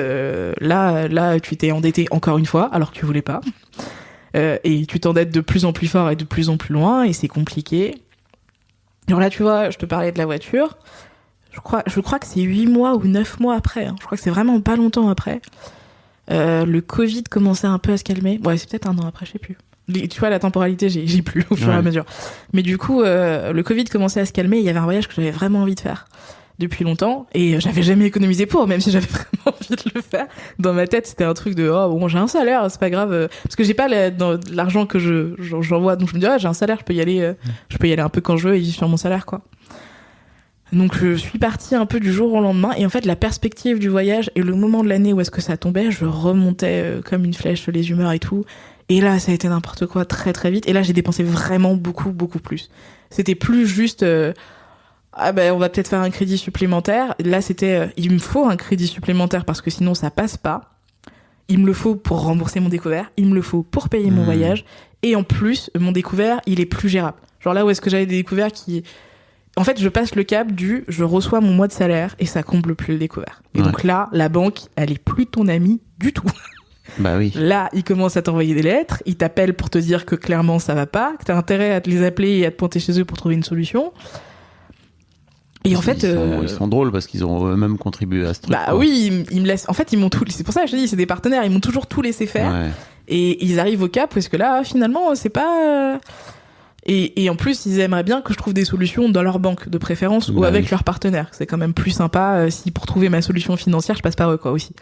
là, tu t'es endetté encore une fois, alors que tu voulais pas. Et tu t'endettes de plus en plus fort et de plus en plus loin, et c'est compliqué. Alors là, tu vois, je te parlais de la voiture. Je crois que c'est 8 mois ou 9 mois après. Je crois que c'est vraiment pas longtemps après. Le Covid commençait un peu à se calmer. Ouais, c'est peut-être un an après, je sais plus. Tu vois, la temporalité, j'ai plus au fur et à mesure. Mais du coup, le Covid commençait à se calmer. Il y avait un voyage que j'avais vraiment envie de faire depuis longtemps, et j'avais jamais économisé pour, même si j'avais vraiment envie de le faire. Dans ma tête, c'était un truc de bon, j'ai un salaire, c'est pas grave, parce que j'ai pas l'argent que j'envoie, donc je me dis j'ai un salaire, je peux y aller un peu quand je veux et vivre sur mon salaire, quoi. Donc je suis partie un peu du jour au lendemain, et en fait la perspective du voyage et le moment de l'année où est-ce que ça tombait, je remontais comme une flèche les humeurs et tout. Et là, ça a été n'importe quoi très très vite. Et là, j'ai dépensé vraiment beaucoup plus. C'était plus juste on va peut-être faire un crédit supplémentaire. Là, c'était il me faut un crédit supplémentaire parce que sinon ça passe pas. Il me le faut pour rembourser mon découvert, il me le faut pour payer mon voyage, et en plus, mon découvert, il est plus gérable. Genre là où est-ce que j'avais des découverts qui en fait, je passe le cap je reçois mon mois de salaire et ça comble plus le découvert. Et donc là, la banque, elle est plus ton amie du tout. Bah oui. Là, ils commencent à t'envoyer des lettres, ils t'appellent pour te dire que clairement ça va pas, que t'as intérêt à te les appeler et à te pointer chez eux pour trouver une solution. Et en fait, ils sont drôles parce qu'ils ont eux-mêmes contribué à ce truc. Bah quoi. Oui, ils me laissent. En fait, ils m'ont tout. C'est pour ça que je te dis, c'est des partenaires. Ils m'ont toujours tout laissé faire. Ouais. Et ils arrivent au cap parce que là, finalement, c'est pas. Et en plus, ils aimeraient bien que je trouve des solutions dans leur banque de préférence ou avec leurs partenaires. C'est quand même plus sympa si pour trouver ma solution financière, je passe par eux quoi aussi.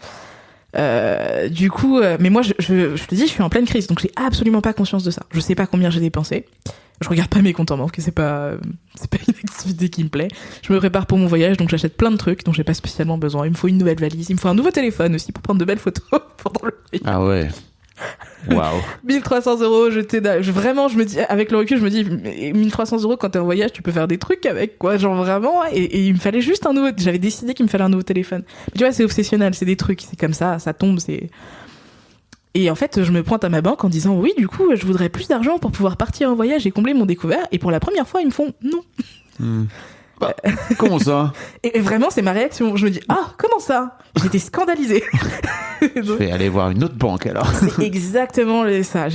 Du coup, mais moi, je te dis, je suis en pleine crise, donc j'ai absolument pas conscience de ça. Je sais pas combien j'ai dépensé. Je regarde pas mes comptes en banque, c'est pas une activité qui me plaît. Je me prépare pour mon voyage, donc j'achète plein de trucs dont j'ai pas spécialement besoin. Il me faut une nouvelle valise, il me faut un nouveau téléphone aussi pour prendre de belles photos pendant le voyage. Ah ouais. Waouh. 1300 €, vraiment, je me dis, avec le recul, je me dis, 1300 € quand t'es en voyage, tu peux faire des trucs avec, quoi, genre vraiment, et il me fallait juste un nouveau, j'avais décidé qu'il me fallait un nouveau téléphone. Mais tu vois, c'est obsessionnel, c'est des trucs, c'est comme ça tombe, Et en fait, je me pointe à ma banque en disant, oui, du coup, je voudrais plus d'argent pour pouvoir partir en voyage et combler mon découvert, et pour la première fois, ils me font, non. Bah, comment ça? Et vraiment, c'est ma réaction. Je me dis, comment ça? J'étais scandalisée. Je vais aller voir une autre banque alors. C'est exactement ça.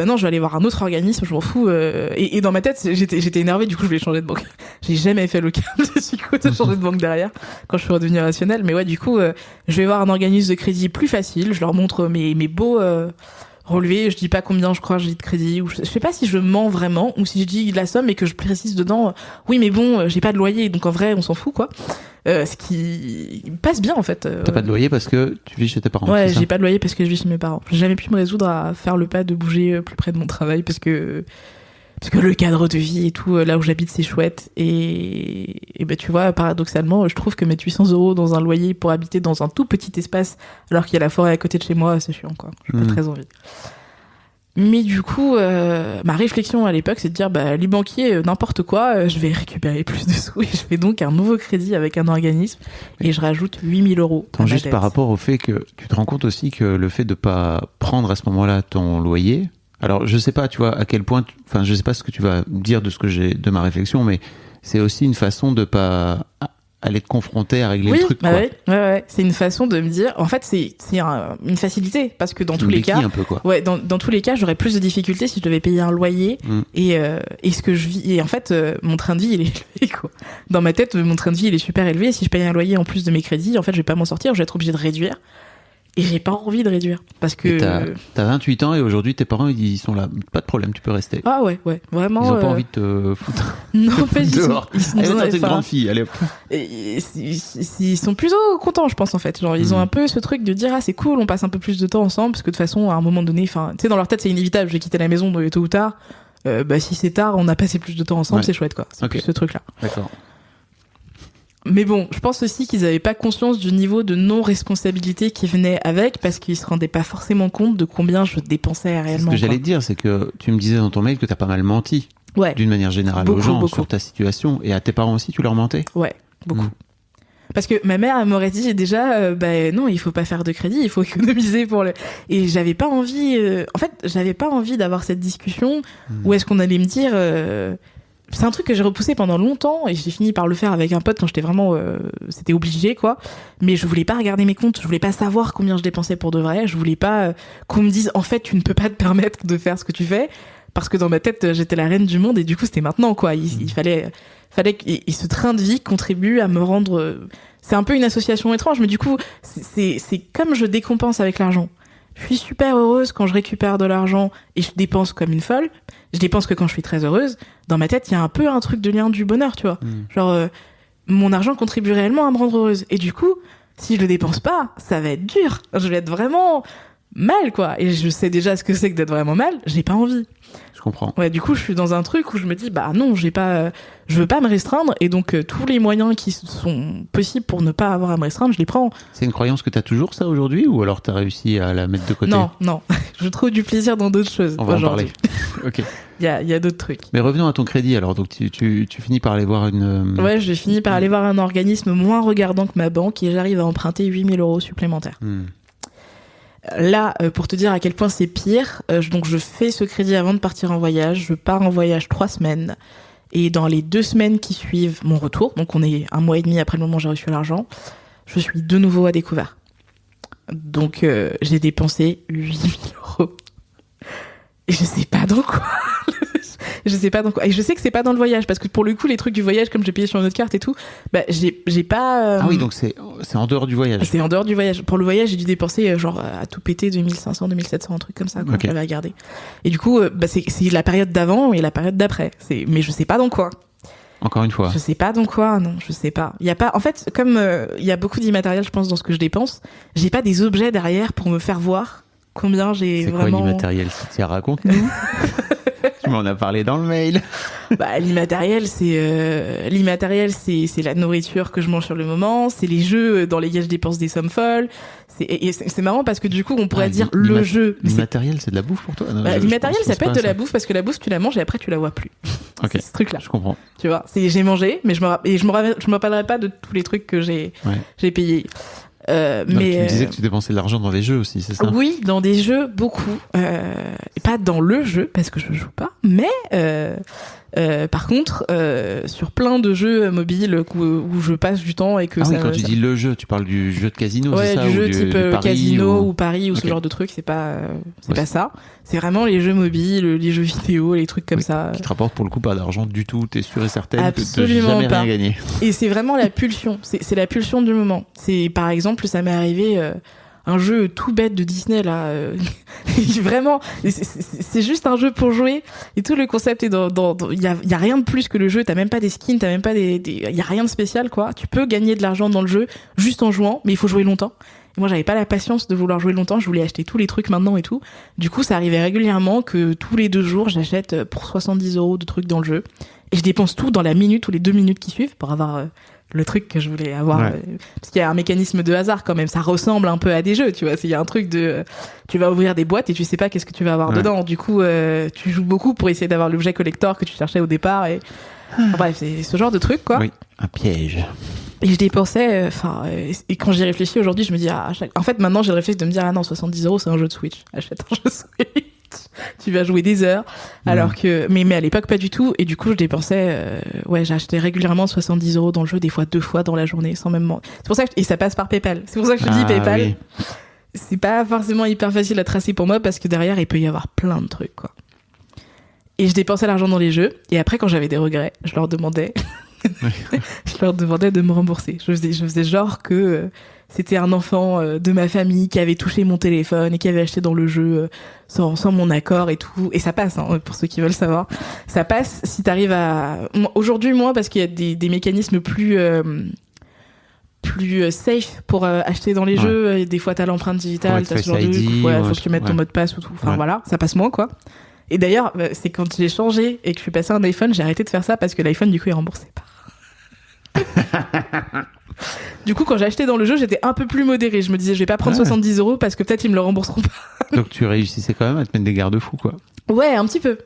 Non, je vais aller voir un autre organisme, je m'en fous. Et dans ma tête, j'étais énervée, du coup, je voulais changer de banque. J'ai jamais fait le cas de changer de banque derrière quand je suis redevenue rationnelle. Mais ouais, du coup, je vais voir un organisme de crédit plus facile. Je leur montre mes beaux relevés. Je dis pas combien je crois j'ai de crédit. Ou je sais pas si je mens vraiment ou si je dis la somme et que je précise dedans. Oui, mais bon, j'ai pas de loyer, donc en vrai, on s'en fout, quoi. Ce qui passe bien en fait. T'as pas de loyer parce que tu vis chez tes parents? Ouais, j'ai pas de loyer parce que je vis chez mes parents. J'ai jamais pu me résoudre à faire le pas de bouger plus près de mon travail parce que le cadre de vie et tout, là où j'habite, c'est chouette. Et ben tu vois, paradoxalement, je trouve que mettre 800 € dans un loyer pour habiter dans un tout petit espace alors qu'il y a la forêt à côté de chez moi, c'est chiant, quoi. J'ai pas très envie. Mais du coup, ma réflexion à l'époque, c'est de dire, les banquiers, n'importe quoi, je vais récupérer plus de sous et je fais donc un nouveau crédit avec un organisme et je rajoute 8 000 €. Attends, juste par rapport au fait que tu te rends compte aussi que le fait de pas prendre à ce moment-là ton loyer, alors je sais pas, tu vois, à quel point, je sais pas ce que tu vas dire de ma réflexion, mais c'est aussi une façon de pas aller te confronter à régler le truc, quoi. Ouais. C'est une façon de me dire, en fait, c'est une facilité, parce que dans tous les cas, un peu, quoi. Ouais, dans tous les cas, j'aurais plus de difficultés si je devais payer un loyer et ce que je vis. Et en fait, mon train de vie, il est élevé, quoi. Dans ma tête, mon train de vie, il est super élevé. Et si je paye un loyer en plus de mes crédits, en fait, je vais pas m'en sortir, je vais être obligée de réduire. Et j'ai pas envie de réduire. Parce que. T'as 28 ans et aujourd'hui, tes parents, ils sont là. Pas de problème, tu peux rester. Ah ouais, vraiment. Ils ont pas envie de te foutre. Non, pas dehors. Ils sont t'es une grande fille, allez hop. Ils sont plutôt contents, je pense, en fait. Genre, ils ont un peu ce truc de dire, c'est cool, on passe un peu plus de temps ensemble, parce que de toute façon, à un moment donné, tu sais, dans leur tête, c'est inévitable, je vais quitter la maison tôt ou tard. Si c'est tard, on a passé plus de temps ensemble, c'est chouette, quoi. C'est plus ce truc-là. D'accord. Mais bon, je pense aussi qu'ils avaient pas conscience du niveau de non-responsabilité qui venait avec, parce qu'ils se rendaient pas forcément compte de combien je dépensais réellement. Ce que j'allais te dire, c'est que tu me disais dans ton mail que t'as pas mal menti. Ouais. D'une manière générale aux gens sur ta situation. Et à tes parents aussi, tu leur mentais? Ouais, beaucoup. Parce que ma mère, elle m'aurait dit déjà, non, il faut pas faire de crédit, il faut économiser pour le. Et j'avais pas envie. En fait, j'avais pas envie d'avoir cette discussion où est-ce qu'on allait me dire. C'est un truc que j'ai repoussé pendant longtemps et j'ai fini par le faire avec un pote quand j'étais vraiment. C'était obligé, quoi. Mais je voulais pas regarder mes comptes, je voulais pas savoir combien je dépensais pour de vrai, je voulais pas qu'on me dise en fait, tu ne peux pas te permettre de faire ce que tu fais. Parce que dans ma tête, j'étais la reine du monde et du coup, c'était maintenant, quoi. Il fallait que ce train de vie contribue à me rendre. C'est un peu une association étrange, mais du coup, c'est comme je décompense avec l'argent. Je suis super heureuse quand je récupère de l'argent et je dépense comme une folle. Je dépense que quand je suis très heureuse. Dans ma tête, il y a un peu un truc de lien du bonheur, tu vois. Genre, mon argent contribue réellement à me rendre heureuse. Et du coup, si je le dépense pas, ça va être dur. Je vais être vraiment mal, quoi. Et je sais déjà ce que c'est que d'être vraiment mal. J'ai pas envie. Je comprends. Ouais, du coup, je suis dans un truc où je me dis, non, je veux pas me restreindre, et donc tous les moyens qui sont possibles pour ne pas avoir à me restreindre, je les prends. C'est une croyance que t'as toujours, ça, aujourd'hui, ou alors t'as réussi à la mettre de côté? Non, je trouve du plaisir dans d'autres choses. On va en parler. Ok. Il y a d'autres trucs. Mais revenons à ton crédit, alors. Donc tu finis par aller voir une. Ouais, je finis par aller voir un organisme moins regardant que ma banque, et j'arrive à emprunter 8 000 € supplémentaires. Là, pour te dire à quel point c'est pire, donc je fais ce crédit avant de partir en voyage. Je pars en voyage 3 semaines Et dans les 2 semaines qui suivent mon retour, donc on est 1 mois et demi après le moment où j'ai reçu l'argent, je suis de nouveau à découvert. Donc j'ai dépensé 8 000 €. Et je sais pas dans quoi. Je sais pas dans quoi. Et je sais que c'est pas dans le voyage, parce que pour le coup, les trucs du voyage, comme j'ai payé sur une autre carte et tout, bah j'ai pas. Ah oui, donc c'est en dehors du voyage. C'est en dehors du voyage. Pour le voyage, j'ai dû dépenser genre à tout péter 2500, 2700, un truc comme ça, quoi. Okay. J'avais à garder. Et du coup, bah c'est la période d'avant et la période d'après. Mais je sais pas dans quoi. Encore une fois. Je sais pas dans quoi, non, je sais pas. Il y a pas, en fait, comme il y a beaucoup d'immatériel, je pense, dans ce que je dépense, j'ai pas des objets derrière pour me faire voir combien j'ai vraiment. C'est quoi l'immatériel? Tiens, raconte-nous. Tu m'en as parlé dans le mail. Bah, l'immatériel, c'est la nourriture que je mange sur le moment, c'est les jeux dans lesquels je dépense des sommes folles. C'est marrant parce que du coup, on pourrait dire le jeu. L'immatériel, c'est de la bouffe pour toi? Non, l'immatériel, ça peut être de la bouffe parce que la bouffe, tu la manges et après, tu la vois plus. Ok. C'est ce truc-là. Je comprends. Tu vois, j'ai mangé, mais je me rappellerai pas de tous les trucs que j'ai payés. Mais tu me disais que tu dépensais de l'argent dans les jeux aussi, c'est ça? Oui, dans des jeux, beaucoup. Et pas dans le jeu, parce que je joue pas, mais par contre, sur plein de jeux mobiles où je passe du temps et que oui, quand tu dis le jeu, tu parles du jeu de casino, ouais, c'est ça? Du jeu type du Paris, casino ou Paris ou ce genre de trucs, c'est pas ça. C'est vraiment les jeux mobiles, les jeux vidéo, les trucs comme ça. Qui te rapportent pour le coup pas d'argent du tout, t'es sûre et certaine Absolument que t'as jamais pas. rien gagné. Et c'est vraiment la pulsion, c'est la pulsion du moment. C'est par exemple, ça m'est arrivé un jeu tout bête de Disney là, vraiment, c'est juste un jeu pour jouer et tout le concept est dans il y a rien de plus que le jeu, t'as même pas des skins, t'as même pas il y a rien de spécial quoi. Tu peux gagner de l'argent dans le jeu juste en jouant, mais il faut jouer longtemps. Et moi j'avais pas la patience de vouloir jouer longtemps, je voulais acheter tous les trucs maintenant et tout. Du coup ça arrivait régulièrement que tous les 2 jours j'achète pour 70 € de trucs dans le jeu et je dépense tout dans la minute ou les 2 minutes qui suivent pour avoir le truc que je voulais avoir, parce qu'il y a un mécanisme de hasard quand même, ça ressemble un peu à des jeux, tu vois, il y a un truc de tu vas ouvrir des boîtes et tu sais pas qu'est-ce que tu vas avoir dedans, du coup tu joues beaucoup pour essayer d'avoir l'objet collector que tu cherchais au départ et enfin, bref, c'est ce genre de truc quoi. Oui, un piège. Et je dépensais, et quand j'y réfléchis aujourd'hui, je me dis, en fait maintenant j'ai le réflexe de me dire, ah non, 70 € c'est un jeu de Switch, achète un jeu de Switch. Tu vas jouer des heures, alors que mais à l'époque pas du tout, et du coup je dépensais j'achetais régulièrement 70 € dans le jeu, des fois 2 fois dans la journée sans même c'est pour ça et ça passe par PayPal, c'est pour ça que je te dis PayPal, oui. C'est pas forcément hyper facile à tracer pour moi parce que derrière il peut y avoir plein de trucs quoi. Et je dépensais l'argent dans les jeux et après quand j'avais des regrets je leur demandais de me rembourser. Je faisais genre que c'était un enfant de ma famille qui avait touché mon téléphone et qui avait acheté dans le jeu sans mon accord et tout. Et ça passe, hein, pour ceux qui veulent savoir. Ça passe si t'arrives à... Aujourd'hui, moins, parce qu'il y a des mécanismes plus safe pour acheter dans les jeux. Et des fois, t'as l'empreinte digitale, t'as ce genre de truc. Faut que tu mettes ton mot de passe ou tout. Enfin, voilà, ça passe moins, quoi. Et d'ailleurs, c'est quand j'ai changé et que je suis passé à un iPhone, j'ai arrêté de faire ça parce que l'iPhone, du coup, il remboursait pas. Du coup, quand j'ai acheté dans le jeu, j'étais un peu plus modérée. Je me disais, je vais pas prendre 70 € parce que peut-être ils me le rembourseront pas. Donc tu réussissais quand même à te mettre des garde-fous, quoi. Ouais, un petit peu.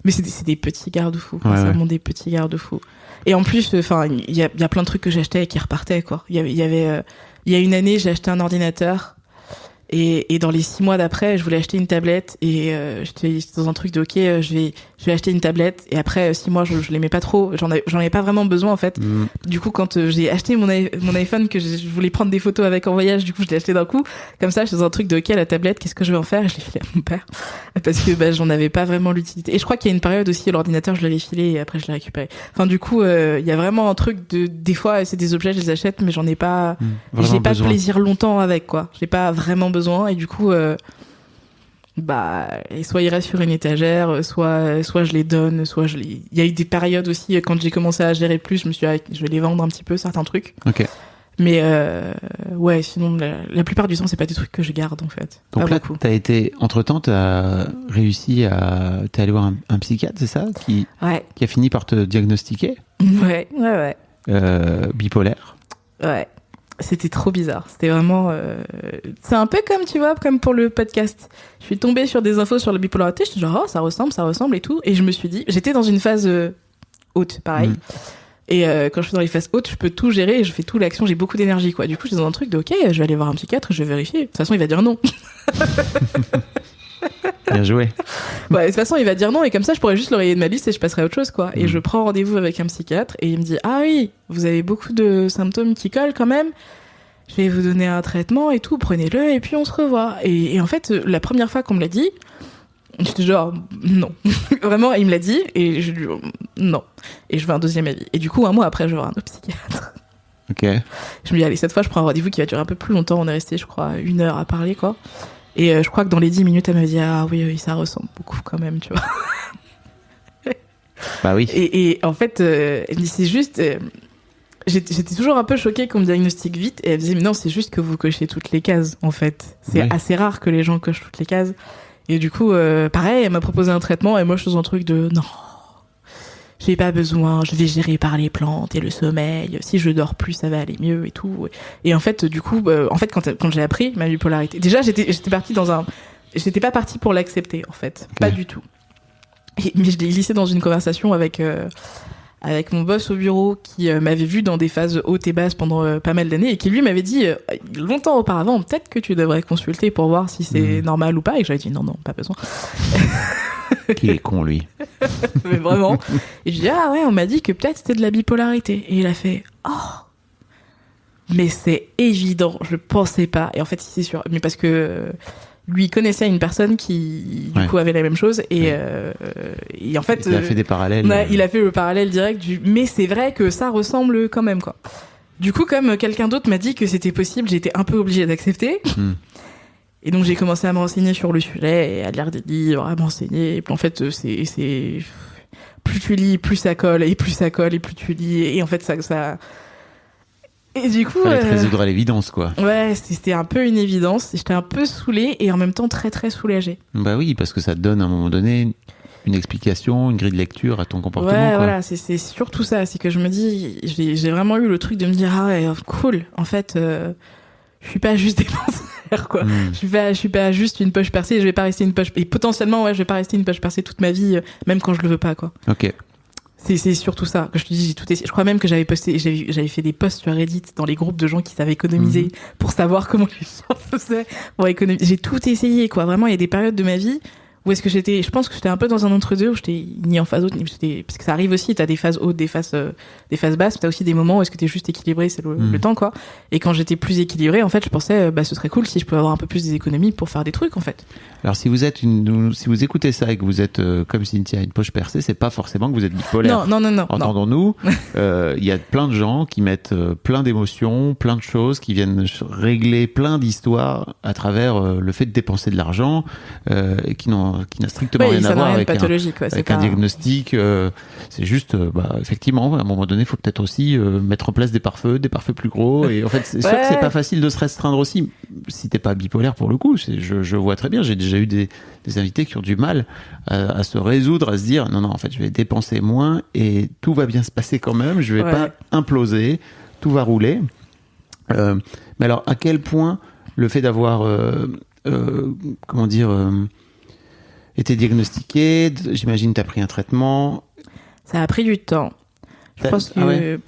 Mais c'est des petits garde-fous, quoi. C'est vraiment des petits garde-fous. Et en plus, enfin, il y a plein de trucs que j'achetais et qui repartaient, quoi. Il y a une année, j'ai acheté un ordinateur. Et dans les 6 mois d'après, je voulais acheter une tablette et j'étais dans un truc de ok, je vais acheter une tablette et après 6 mois je l'aimais pas trop, j'en avais pas vraiment besoin en fait. Du coup quand j'ai acheté mon iPhone que je voulais prendre des photos avec en voyage, du coup je l'ai acheté d'un coup. Comme ça, j'étais dans un truc de ok, la tablette, qu'est-ce que je vais en faire? Et je l'ai filé à mon père parce que j'en avais pas vraiment l'utilité. Et je crois qu'il y a une période aussi l'ordinateur, je l'avais filé et après je l'ai récupéré. Enfin du coup, il y a vraiment un truc de des fois c'est des objets, je les achète mais j'en ai pas j'ai pas de plaisir longtemps avec quoi. J'ai pas vraiment besoin et du coup soit ils restent sur une étagère, soit je les donne, il y a eu des périodes aussi quand j'ai commencé à gérer plus, je me suis dit je vais les vendre un petit peu certains trucs. OK. Mais sinon la plupart du temps c'est pas des trucs que je garde en fait. Donc là t'as été entre-temps t'as réussi t'es allé voir un psychiatre, c'est ça qui a fini par te diagnostiquer? Ouais. Bipolaire. Ouais. C'était trop bizarre. C'était vraiment... C'est un peu comme, tu vois, comme pour le podcast. Je suis tombée sur des infos sur la bipolarité. Je suis genre, ça ressemble et tout. Et je me suis dit... J'étais dans une phase haute, pareil. Et quand je suis dans les phases hautes, je peux tout gérer et je fais tout l'action. J'ai beaucoup d'énergie, quoi. Du coup, j'étais dans un truc de, ok, je vais aller voir un psychiatre, je vais vérifier. De toute façon, il va dire non. Bien joué. Ouais, de toute façon, il va dire non, et comme ça, je pourrais juste le rayer de ma liste et je passerai à autre chose, quoi. Et je prends rendez-vous avec un psychiatre et il me dit « Ah oui, vous avez beaucoup de symptômes qui collent quand même. Je vais vous donner un traitement et tout, prenez-le et puis on se revoit. » Et en fait, la première fois qu'on me l'a dit, j'étais genre « Non. » Vraiment, il me l'a dit et je lui dis « Non. » Et je veux un deuxième avis. Et du coup, un mois après, je vais voir un autre psychiatre. Ok. Je me dis « Allez, cette fois, je prends un rendez-vous qui va durer un peu plus longtemps. » On est resté, je crois, 1 heure à parler, quoi. Et je crois que dans les 10 minutes, elle m'a dit « Ah oui, ça ressemble beaucoup quand même, tu vois. » Bah oui. Et en fait, elle me dit « C'est juste... J'étais toujours un peu choquée qu'on me diagnostique vite. Et elle me disait « Mais non, c'est juste que vous cochez toutes les cases, en fait. C'est assez rare que les gens cochent toutes les cases. » Et du coup, pareil, elle m'a proposé un traitement. Et moi, je suis dans un truc de « Non, j'ai pas besoin, je vais gérer par les plantes et le sommeil. Si je dors plus, ça va aller mieux et tout. » Et en fait, du coup, quand j'ai appris ma bipolarité, déjà, j'étais pas partie pour l'accepter, en fait. Okay. Pas du tout. Mais je l'ai glissé dans une conversation avec mon boss au bureau qui m'avait vu dans des phases hautes et basses pendant pas mal d'années et qui lui m'avait dit longtemps auparavant, peut-être que tu devrais consulter pour voir si c'est normal ou pas. Et j'avais dit non, pas besoin. Qu'il est con, lui. Mais vraiment. Et je dis ah ouais, on m'a dit que peut-être c'était de la bipolarité. Et il a fait mais c'est évident, je pensais pas. Et en fait, c'est sûr. Mais parce que lui connaissait une personne qui du coup avait la même chose et en fait il a fait des parallèles. Il a fait le parallèle direct mais c'est vrai que ça ressemble quand même, quoi. Du coup, comme quelqu'un d'autre m'a dit que c'était possible, j'étais un peu obligée d'accepter. Et donc j'ai commencé à me renseigner sur le sujet et à lire des livres, à m'enseigner. Et puis en fait, c'est plus tu lis, plus ça colle et plus ça colle et plus tu lis et en fait ça. Et du coup, fallait te résoudre à l'évidence, quoi. Ouais, c'était un peu une évidence. J'étais un peu saoulée et en même temps très très soulagée. Bah oui, parce que ça te donne à un moment donné une explication, une grille de lecture à ton comportement. Ouais, quoi. Voilà, c'est surtout ça. C'est que je me dis, j'ai vraiment eu le truc de me dire ah ouais, cool. En fait, je suis pas juste dépensière, quoi. Je suis pas juste une poche percée. Je vais pas rester une poche et potentiellement je vais pas rester une poche percée toute ma vie, même quand je le veux pas, quoi. Ok. C'est surtout ça que je te dis, j'ai tout essayé. Je crois même que j'avais fait des posts sur Reddit dans les groupes de gens qui savaient économiser pour savoir comment les gens faisaient pour économiser. J'ai tout essayé, quoi. Vraiment, il y a des périodes de ma vie où je pense que j'étais un peu dans un entre-deux où j'étais ni en phase haute, parce que ça arrive aussi, t'as des phases hautes, des phases basses, t'as aussi des moments où est-ce que t'es juste équilibré, c'est le temps, quoi. Et quand j'étais plus équilibrée, en fait, je pensais, ce serait cool si je pouvais avoir un peu plus des économies pour faire des trucs, en fait. Alors, si vous écoutez ça et que vous êtes, comme Cynthia, une poche percée, c'est pas forcément que vous êtes bipolaire. Non. Entendons-nous, il y a plein de gens qui mettent plein d'émotions, plein de choses, qui viennent régler plein d'histoires à travers le fait de dépenser de l'argent, et qui n'a strictement rien à voir avec un diagnostic. C'est juste, effectivement, à un moment donné, il faut peut-être aussi mettre en place des pare-feux plus gros. Et en fait, c'est sûr que c'est pas facile de se restreindre aussi. Si t'es pas bipolaire pour le coup, je vois très bien. J'ai déjà eu des invités qui ont du mal à se résoudre, à se dire non, en fait, je vais dépenser moins et tout va bien se passer quand même. Je vais pas imploser, tout va rouler. Mais alors, à quel point le fait d'avoir, été diagnostiqué, j'imagine t'as pris un traitement. Ça a pris du temps. Je pense que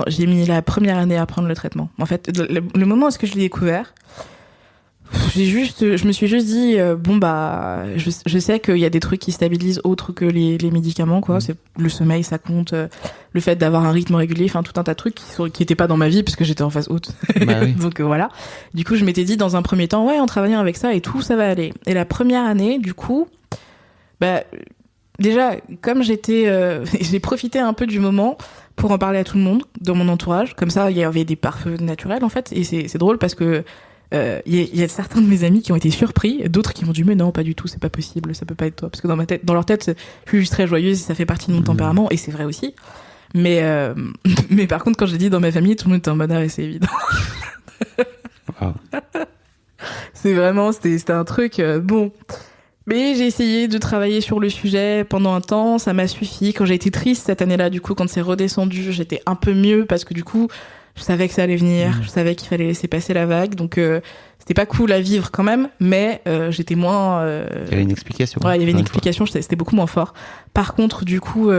j'ai mis la première année à prendre le traitement. En fait, le moment où est-ce que je l'ai découvert, je me suis juste dit je sais qu'il y a des trucs qui stabilisent autres que les médicaments, quoi. C'est le sommeil, ça compte, le fait d'avoir un rythme régulier, enfin tout un tas de trucs qui étaient pas dans ma vie parce que j'étais en phase haute. Donc voilà. Du coup, je m'étais dit dans un premier temps en travaillant avec ça et tout, ça va aller. Et la première année, du coup, déjà comme j'ai profité un peu du moment pour en parler à tout le monde dans mon entourage. Comme ça, il y avait des pare-feux naturels, en fait. Et c'est drôle parce que y a certains de mes amis qui ont été surpris, d'autres qui m'ont dit mais non, pas du tout, c'est pas possible, ça peut pas être toi. Parce que dans leur tête, je suis juste très joyeuse, ça fait partie de mon tempérament, et c'est vrai aussi. Mais par contre, quand j'ai dit dans ma famille, tout le monde était en mode c'est évident. Wow. C'était un truc bon. Mais j'ai essayé de travailler sur le sujet pendant un temps, ça m'a suffi. Quand j'ai été triste cette année-là, du coup, quand c'est redescendu, j'étais un peu mieux parce que du coup, je savais que ça allait venir, je savais qu'il fallait laisser passer la vague, donc c'était pas cool à vivre quand même, mais j'étais moins... Il y avait une explication. Ouais, il y avait une explication, c'était beaucoup moins fort. Par contre, du coup,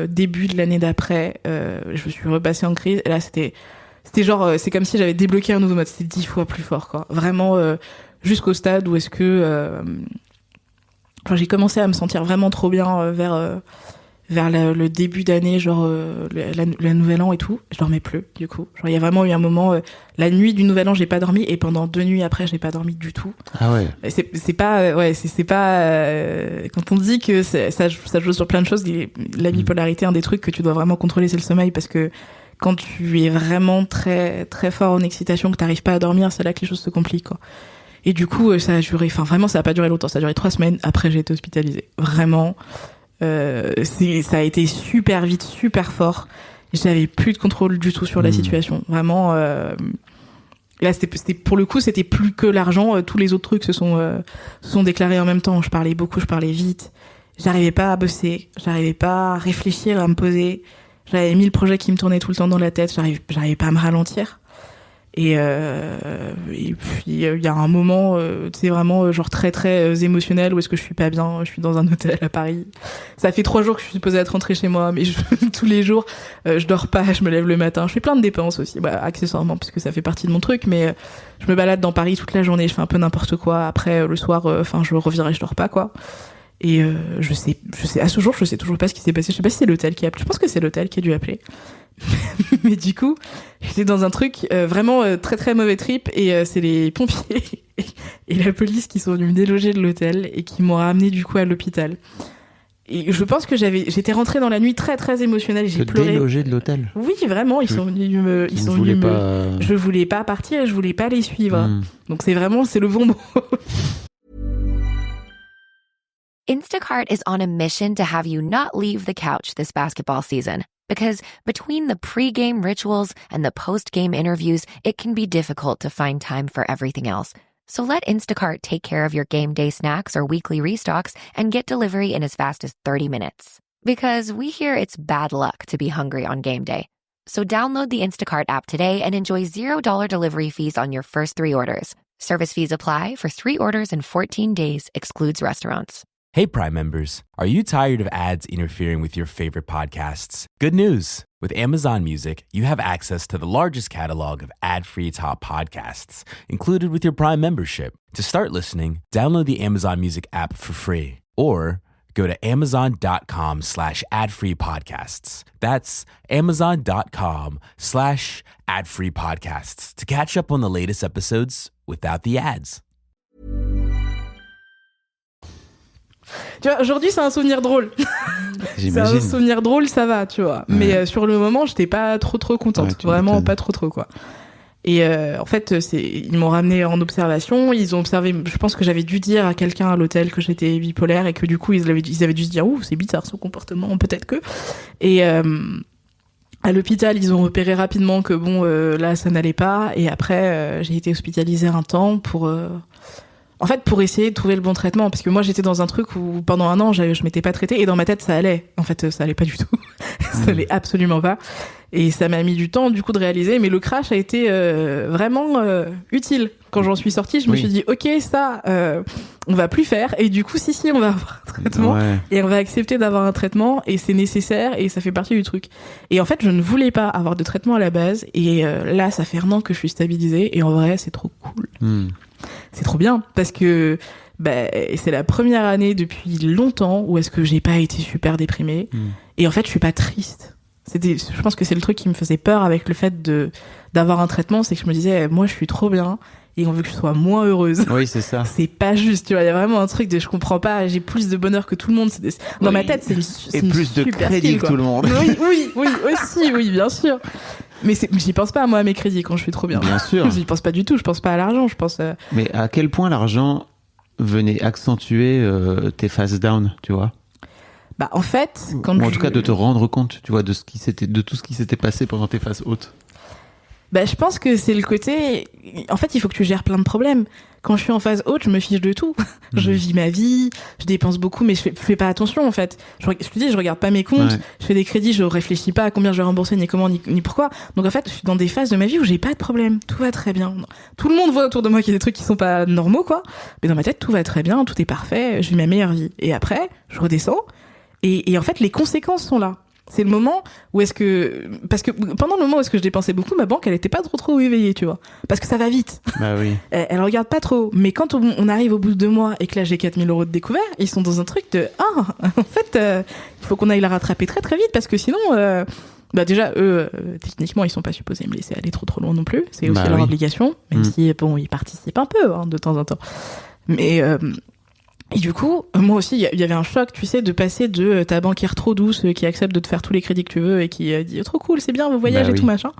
début de l'année d'après, je me suis repassée en crise, et là, c'était genre, c'est comme si j'avais débloqué un nouveau mode, c'était 10 fois plus fort, quoi. Vraiment, jusqu'au stade où est-ce que... Enfin, j'ai commencé à me sentir vraiment trop bien vers le début d'année, genre le nouvel an et tout. Je dormais plus, du coup. Genre, il y a vraiment eu un moment, la nuit du nouvel an, j'ai pas dormi, et pendant 2 nuits après, j'ai pas dormi du tout. Ah ouais. C'est pas, quand on dit que ça joue sur plein de choses, la bipolarité, un des trucs que tu dois vraiment contrôler, c'est le sommeil, parce que quand tu es vraiment très, très fort en excitation, que t'arrives pas à dormir, c'est là que les choses se compliquent, quoi. Et du coup, ça a duré, enfin, vraiment, ça a pas duré longtemps, ça a duré 3 semaines. Après, j'ai été hospitalisée. Vraiment. Ça a été super vite, super fort. J'avais plus de contrôle du tout sur la situation. Vraiment, là, c'était pour le coup, c'était plus que l'argent. Tous les autres trucs se sont déclarés en même temps. Je parlais beaucoup, je parlais vite. J'arrivais pas à bosser. J'arrivais pas à réfléchir, à me poser. J'avais 1000 projets qui me tournaient tout le temps dans la tête. J'arrivais pas à me ralentir. Et puis il y a un moment, c'est vraiment genre très très émotionnel, où est-ce que je suis pas bien, je suis dans un hôtel à Paris. Ça fait 3 jours que je suis supposée être rentrée chez moi, mais tous les jours, je dors pas, je me lève le matin, je fais plein de dépenses aussi, accessoirement, parce que ça fait partie de mon truc, mais je me balade dans Paris toute la journée, je fais un peu n'importe quoi. Après le soir, je reviens et je dors pas, quoi. Et je sais, à ce jour, je sais toujours pas ce qui s'est passé. Je sais pas si c'est l'hôtel qui a appelé. Je pense que c'est l'hôtel qui a dû appeler. Mais du coup, j'étais dans un truc vraiment très très mauvais trip, et c'est les pompiers et la police qui sont venus me déloger de l'hôtel et qui m'ont ramené du coup à l'hôpital. Et je pense que j'étais rentrée dans la nuit très très émotionnelle, et j'ai pleuré. Déloger de l'hôtel. Oui, vraiment, ils sont venus me. Je voulais pas partir et je voulais pas les suivre. Donc c'est le bon mot. Instacart is on a mission to have you not leave the couch this basketball season. Because between the pre-game rituals and the post-game interviews, it can be difficult to find time for everything else. So let Instacart take care of your game day snacks or weekly restocks and get delivery in as fast as 30 minutes. Because we hear it's bad luck to be hungry on game day. So download the Instacart app today and enjoy $0 delivery fees on your first 3 orders. Service fees apply for 3 orders and 14 days, excludes restaurants. Hey, Prime members, are you tired of ads interfering with your favorite podcasts? Good news. With Amazon Music, you have access to the largest catalog of ad-free top podcasts included with your Prime membership. To start listening, download the Amazon Music app for free or go to amazon.com/ad-free podcasts. That's amazon.com/ad-free podcasts to catch up on the latest episodes without the ads. Tu vois, aujourd'hui, c'est un souvenir drôle. J'imagine. C'est un souvenir drôle, ça va, tu vois. Ouais. Mais sur le moment, j'étais pas trop contente. Ouais, vraiment pas trop, quoi. Et en fait, ils m'ont ramené en observation. Ils ont observé. Je pense que j'avais dû dire à quelqu'un à l'hôtel que j'étais bipolaire, et que du coup, ils avaient dû se dire, ouh, c'est bizarre son comportement, peut-être que. Et à l'hôpital, ils ont repéré rapidement que là, ça n'allait pas. Et après, j'ai été hospitalisée un temps pour essayer de trouver le bon traitement, parce que moi j'étais dans un truc où pendant 1 an je m'étais pas traitée, et dans ma tête ça allait. En fait, ça allait pas du tout. Ça allait absolument pas. Et ça m'a mis du temps du coup de réaliser, mais le crash a été vraiment utile. Quand j'en suis sortie, je me suis dit ok, ça on va plus faire, et du coup si on va avoir un traitement, et on va accepter d'avoir un traitement, et c'est nécessaire, et ça fait partie du truc. Et en fait, je ne voulais pas avoir de traitement à la base, et là ça fait 1 an que je suis stabilisée, et en vrai c'est trop cool. C'est trop bien, parce que c'est la première année depuis longtemps où est-ce que j'ai pas été super déprimée. Et en fait, je suis pas triste. Je pense que c'est le truc qui me faisait peur avec le fait d'avoir un traitement, c'est que je me disais, moi, je suis trop bien, et on veut que je sois moins heureuse. Oui, c'est ça. C'est pas juste, tu vois. Il y a vraiment un truc de je comprends pas, j'ai plus de bonheur que tout le monde. Dans ma tête, c'est une plus de crédit que tout le monde. Oui, aussi, oui, bien sûr. Mais j'y pense pas, moi, à mes crédits quand je suis trop bien. Bien sûr. J'y pense pas du tout, je pense pas à l'argent, je pense... Mais à quel point l'argent venait accentuer tes phases down, tu vois ? En fait, ou en tout cas de te rendre compte, tu vois, de tout ce qui s'était passé pendant tes phases hautes. Je pense que c'est le côté... En fait, il faut que tu gères plein de problèmes. Quand je suis en phase haute, je me fiche de tout. Je vis ma vie, je dépense beaucoup, mais je fais pas attention, en fait. Je te dis, je regarde pas mes comptes, je fais des crédits, je réfléchis pas à combien je vais rembourser, ni comment, ni pourquoi. Donc en fait, je suis dans des phases de ma vie où j'ai pas de problème. Tout va très bien. Tout le monde voit autour de moi qu'il y a des trucs qui sont pas normaux, quoi. Mais dans ma tête, tout va très bien, tout est parfait, je vis ma meilleure vie. Et après, je redescends, et en fait, les conséquences sont là. C'est le moment où parce que pendant le moment où est-ce que je dépensais beaucoup, ma banque, elle était pas trop éveillée, tu vois. Parce que ça va vite. Bah oui. Elle regarde pas trop. Mais quand on arrive au bout de 2 mois et que là, j'ai 4 000 € de découvert, ils sont dans un truc de, en fait, il faut qu'on aille la rattraper très très vite parce que sinon, déjà, eux, techniquement, ils sont pas supposés me laisser aller trop loin non plus. C'est aussi leur obligation. Même si, bon, ils participent un peu, de temps en temps. Mais, et du coup, moi aussi, il y avait un choc, tu sais, de passer de ta banquière trop douce qui accepte de te faire tous les crédits que tu veux et qui dit trop cool, c'est bien, vos voyages et tout machin,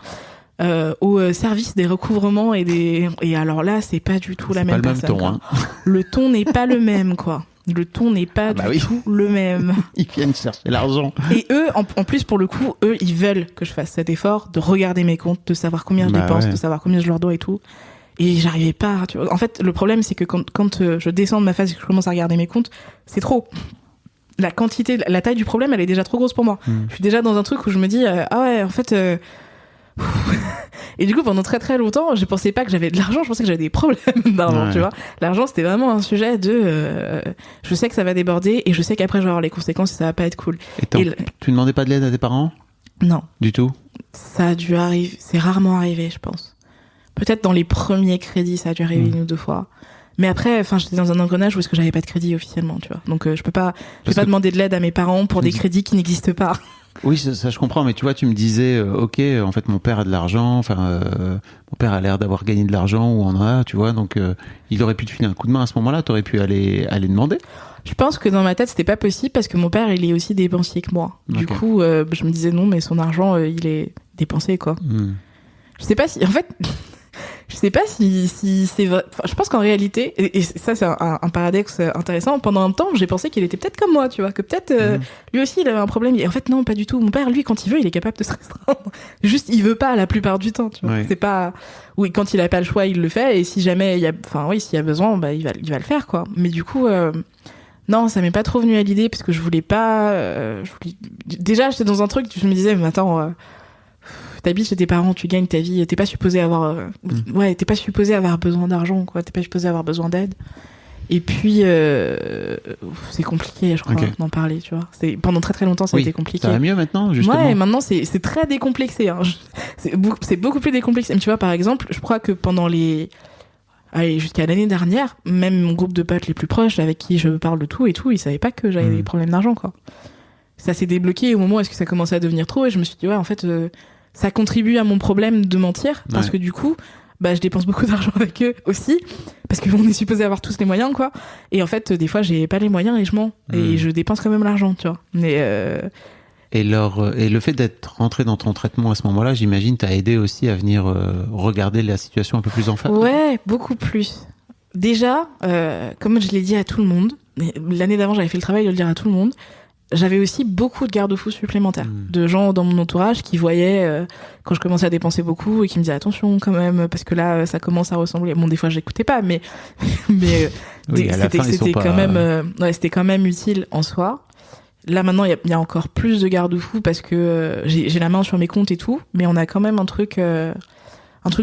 au service des recouvrements et alors là, c'est pas du tout la même personne. C'est pas le même ton, hein. Le ton n'est pas le même, quoi. Le ton n'est pas du tout le même. Ils viennent chercher l'argent. Et eux, en plus, pour le coup, eux, ils veulent que je fasse cet effort de regarder mes comptes, de savoir combien je dépense, de savoir combien je leur dois et tout. Et j'arrivais pas, tu vois. En fait, le problème, c'est que quand je descends de ma phase et que je commence à regarder mes comptes, c'est trop. La taille du problème, elle est déjà trop grosse pour moi. Je suis déjà dans un truc où je me dis, en fait... Et du coup, pendant très très longtemps, je pensais pas que j'avais de l'argent, je pensais que j'avais des problèmes d'argent, tu vois. L'argent, c'était vraiment un sujet de... je sais que ça va déborder et je sais qu'après, je vais avoir les conséquences et ça va pas être cool. Et tu demandais pas de l'aide à tes parents ? Non. Du tout ? Ça a dû arriver, c'est rarement arrivé, je pense. Peut-être dans les premiers crédits, ça a dû arriver 1 ou 2 fois. Mais après, j'étais dans un engrenage où est-ce que j'avais pas de crédit officiellement, tu vois. Donc, je peux pas demander de l'aide à mes parents pour des crédits qui n'existent pas. Oui, ça je comprends, mais tu vois, tu me disais, ok, en fait, mon père a de l'argent, mon père a l'air d'avoir gagné de l'argent ou en a, tu vois, donc il aurait pu te filer un coup de main à ce moment-là, t'aurais pu aller demander. Je pense que dans ma tête, c'était pas possible parce que mon père, il est aussi dépensier que moi. Du coup, je me disais non, mais son argent, il est dépensé, quoi. Je sais pas si, en fait... Je sais pas si c'est vrai. Enfin, je pense qu'en réalité, et ça c'est un paradoxe intéressant, pendant un temps j'ai pensé qu'il était peut-être comme moi, tu vois, que peut-être lui aussi il avait un problème. Et en fait non, pas du tout. Mon père, lui, quand il veut, il est capable de se restreindre. Juste il veut pas la plupart du temps, tu vois. C'est pas... Oui, quand il a pas le choix, il le fait, et si jamais il y a... s'il y a besoin, il va le faire, quoi. Mais du coup... Non, ça m'est pas trop venu à l'idée parce que je voulais pas... Déjà j'étais dans un truc, je me disais, mais attends... T'habites chez tes parents, tu gagnes ta vie, t'es pas supposé avoir t'es pas supposé avoir besoin d'argent, quoi, t'es pas supposé avoir besoin d'aide. Et puis c'est compliqué, je crois, d'en parler, tu vois. Pendant très très longtemps ça a été compliqué. Ça va mieux maintenant, justement. Ouais, maintenant c'est très décomplexé, hein. C'est beaucoup plus décomplexé. Mais tu vois, par exemple, je crois que pendant jusqu'à l'année dernière, même mon groupe de potes les plus proches avec qui je parle de tout et tout, ils savaient pas que j'avais des problèmes d'argent, quoi. Ça s'est débloqué au moment où est-ce que ça commençait à devenir trop, et je me suis dit en fait ça contribue à mon problème de mentir parce que du coup je dépense beaucoup d'argent avec eux aussi parce qu'on est supposé avoir tous les moyens, quoi, et en fait des fois j'ai pas les moyens et je mens et je dépense quand même l'argent, tu vois. Mais et le fait d'être rentré dans ton traitement à ce moment-là, j'imagine, t'as aidé aussi à venir regarder la situation un peu plus en face. Ouais, beaucoup plus. Déjà, comme je l'ai dit à tout le monde, l'année d'avant j'avais fait le travail de le dire à tout le monde. J'avais aussi beaucoup de garde-fous supplémentaires, de gens dans mon entourage qui voyaient quand je commençais à dépenser beaucoup et qui me disaient attention quand même parce que là ça commence à ressembler. Bon, des fois j'écoutais pas, mais c'était quand même c'était quand même utile en soi. Là maintenant il y a encore plus de garde-fous parce que j'ai la main sur mes comptes et tout, mais on a quand même un truc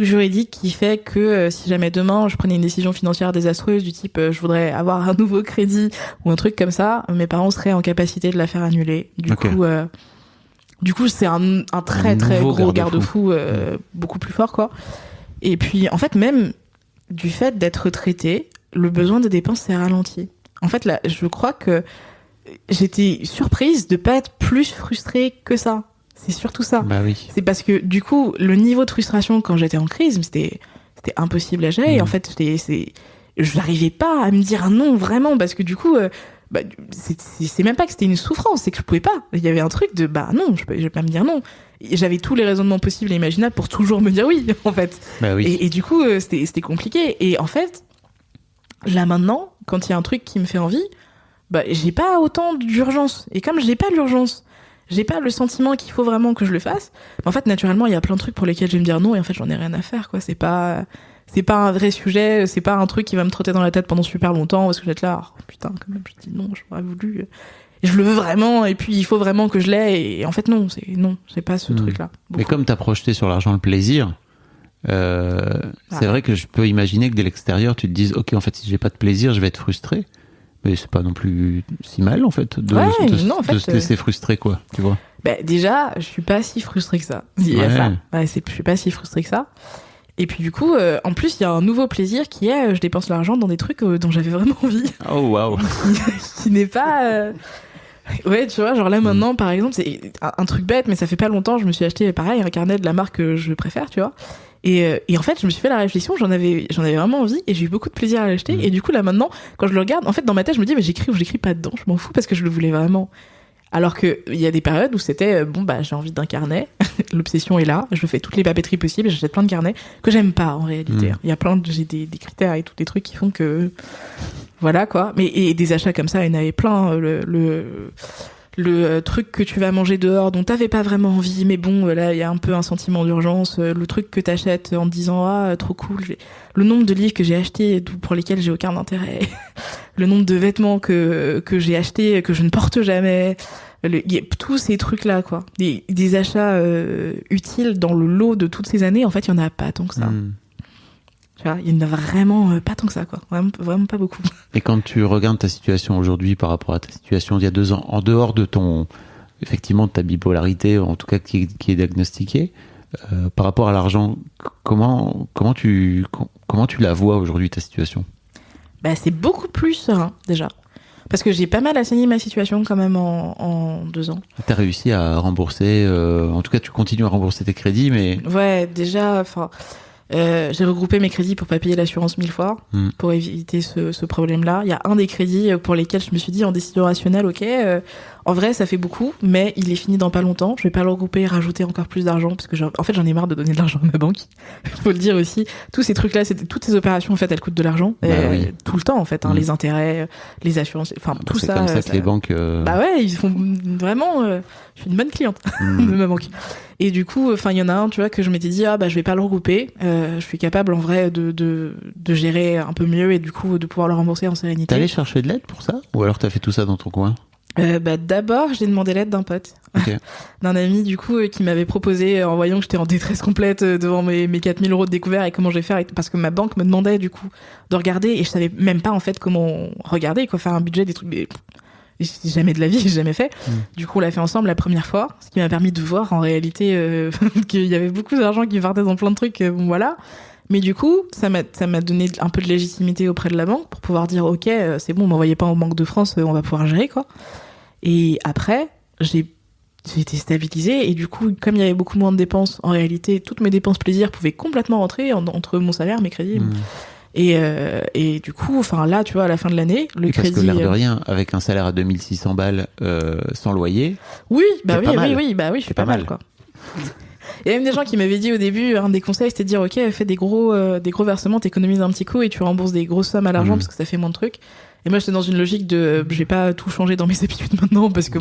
juridique qui fait que si jamais demain je prenais une décision financière désastreuse du type je voudrais avoir un nouveau crédit ou un truc comme ça, mes parents seraient en capacité de la faire annuler. Du coup c'est un très très gros garde-fou beaucoup plus fort, quoi. Et puis en fait, même du fait d'être retraité, le besoin de dépenses s'est ralenti. En fait là, je crois que j'étais surprise de pas être plus frustrée que ça. C'est surtout ça. Bah oui. C'est parce que du coup, le niveau de frustration quand j'étais en crise, c'était impossible à gérer. En fait, je n'arrivais pas à me dire non vraiment parce que du coup, c'est même pas que c'était une souffrance, c'est que je pouvais pas. Il y avait un truc de non, je vais pas me dire non. Et j'avais tous les raisonnements possibles et imaginables pour toujours me dire oui, en fait. Bah oui. Et du coup, c'était compliqué. Et en fait, là maintenant, quand il y a un truc qui me fait envie, j'ai pas autant d'urgence. Et comme j'ai pas l'urgence, j'ai pas le sentiment qu'il faut vraiment que je le fasse. Mais en fait, naturellement, il y a plein de trucs pour lesquels je vais me dire non, et en fait, j'en ai rien à faire, quoi. C'est pas un vrai sujet, c'est pas un truc qui va me trotter dans la tête pendant super longtemps, parce que je vais être là, oh, putain, quand même, je dis non, j'aurais voulu. Et je le veux vraiment, et puis il faut vraiment que je l'aie, et en fait, non, c'est pas ce truc-là. Mais comme t'as projeté sur l'argent le plaisir, c'est vrai que je peux imaginer que dès l'extérieur, tu te dises, ok, en fait, si j'ai pas de plaisir, je vais être frustré. Mais c'est pas non plus si mal, en fait, de se laisser frustrer, quoi, tu vois. Bah, déjà, je suis pas si frustrée que ça. Il y a ça. Ouais, je suis pas si frustrée que ça. Et puis du coup, en plus, il y a un nouveau plaisir qui est, je dépense l'argent dans des trucs dont j'avais vraiment envie. Oh, waouh. Qui n'est pas... Ouais, tu vois, genre là maintenant, par exemple, c'est un truc bête, mais ça fait pas longtemps, je me suis acheté, pareil, un carnet de la marque que je préfère, tu vois. Et en fait, je me suis fait la réflexion, j'en avais vraiment envie, et j'ai eu beaucoup de plaisir à l'acheter. Et du coup, là maintenant, quand je le regarde, en fait, dans ma tête, je me dis, mais j'écris ou j'écris pas dedans, je m'en fous parce que je le voulais vraiment. Alors que il y a des périodes où c'était j'ai envie d'un carnet, l'obsession est là, je fais toutes les papeteries possibles, et j'achète plein de carnets que j'aime pas en réalité. Il y a j'ai des critères et tous des trucs qui font que voilà quoi. Mais et des achats comme ça, il y en avait plein. Le truc que tu vas manger dehors dont t'avais pas vraiment envie, mais bon là il y a un peu un sentiment d'urgence. Le truc que t'achètes en te disant trop cool. Le nombre de livres que j'ai achetés pour lesquels j'ai aucun intérêt. Le nombre de vêtements que j'ai achetés que je ne porte jamais. Tous ces trucs là quoi. Des achats utiles dans le lot de toutes ces années, en fait il y en a pas tant que ça. Tu vois, il y en a vraiment pas tant que ça, quoi. Vraiment pas beaucoup. Et quand tu regardes ta situation aujourd'hui par rapport à ta situation d'il y a 2 ans, en dehors de effectivement, de ta bipolarité, en tout cas qui est diagnostiquée, par rapport à l'argent, comment tu la vois aujourd'hui, ta situation ? Bah, c'est beaucoup plus serein, déjà. Parce que j'ai pas mal assaini ma situation quand même en 2 ans. T'as réussi à rembourser, en tout cas tu continues à rembourser tes crédits, mais... Ouais, déjà, j'ai regroupé mes crédits pour pas payer l'assurance 1000 fois, pour éviter ce problème-là. Il y a un des crédits pour lesquels je me suis dit en décision rationnelle, ok, en vrai ça fait beaucoup, mais il est fini dans pas longtemps. Je vais pas le regrouper et rajouter encore plus d'argent parce que en fait j'en ai marre de donner de l'argent à ma banque. Faut le dire aussi. Tous ces trucs-là, toutes ces opérations en fait, elles coûtent de l'argent tout le temps en fait. Les intérêts, les assurances, tout ça. C'est comme ça que les banques. Bah ouais, ils font vraiment. Je suis une bonne cliente de ma banque. Et du coup, il y en a un, tu vois, que je m'étais dit je vais pas le regrouper. Je suis capable en vrai de gérer un peu mieux et du coup de pouvoir le rembourser en sérénité. T'es allé chercher de l'aide pour ça, ou alors t'as fait tout ça dans ton coin? D'abord, j'ai demandé l'aide d'un pote, d'un ami du coup qui m'avait proposé en voyant que j'étais en détresse complète devant mes 4000 € de découvert et comment je vais faire, parce que ma banque me demandait du coup de regarder et je savais même pas en fait comment regarder, quoi, faire un budget, des trucs. Jamais de la vie, j'ai jamais fait. Du coup, on l'a fait ensemble la première fois, ce qui m'a permis de voir en réalité qu'il y avait beaucoup d'argent qui partait dans plein de trucs. Voilà. Mais du coup, ça m'a donné un peu de légitimité auprès de la banque pour pouvoir dire ok, c'est bon, m'envoyez pas en Banque de France, on va pouvoir gérer quoi. Et après, j'ai été stabilisée et du coup, comme il y avait beaucoup moins de dépenses, en réalité, toutes mes dépenses plaisir pouvaient complètement rentrer entre mon salaire, mes crédits. Et du coup, là, tu vois, à la fin de l'année, le crédit. Parce que l'air de rien, avec un salaire à 2600 balles sans loyer. Oui, je suis pas mal quoi. Il y a même des gens qui m'avaient dit au début, un des conseils, c'était de dire, ok, fais des gros versements, t'économises un petit coup et tu rembourses des grosses sommes à l'argent parce que ça fait moins de trucs. Et moi, j'étais dans une logique de, j'ai pas tout changé dans mes habitudes maintenant parce que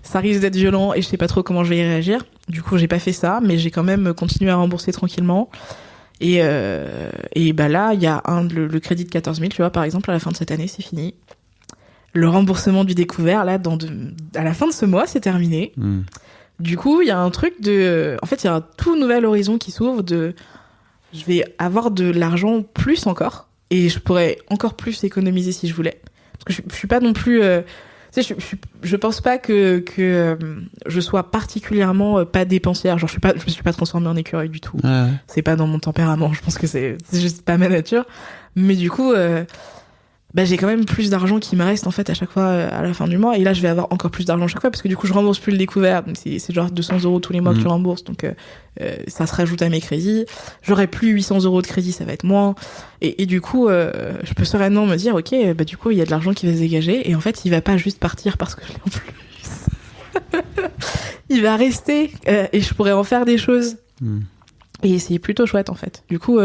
ça risque d'être violent et je sais pas trop comment je vais y réagir. Du coup, j'ai pas fait ça, mais j'ai quand même continué à rembourser tranquillement. Et là, il y a le crédit de 14 000, tu vois, par exemple, à la fin de cette année, c'est fini. Le remboursement du découvert, là, à la fin de ce mois, c'est terminé. Du coup, il y a un truc en fait, il y a un tout nouvel horizon qui s'ouvre je vais avoir de l'argent plus encore, et je pourrais encore plus économiser si je voulais. Parce que je suis pas non plus, je pense pas que je sois particulièrement pas dépensière. Genre, je me suis pas transformée en écureuil du tout. Ouais. C'est pas dans mon tempérament. Je pense que c'est juste pas ma nature. Mais du coup, j'ai quand même plus d'argent qui me reste en fait à chaque fois à la fin du mois, et là je vais avoir encore plus d'argent chaque fois parce que du coup je rembourse plus le découvert, donc c'est genre 200 € tous les mois que tu rembourses, donc ça se rajoute à mes crédits. J'aurai plus 800 € de crédit, ça va être moins, et du coup je peux sereinement me dire ok, du coup il y a de l'argent qui va se dégager, et en fait il va pas juste partir parce que je l'ai en plus. Il va rester et je pourrais en faire des choses, et c'est plutôt chouette en fait. Du coup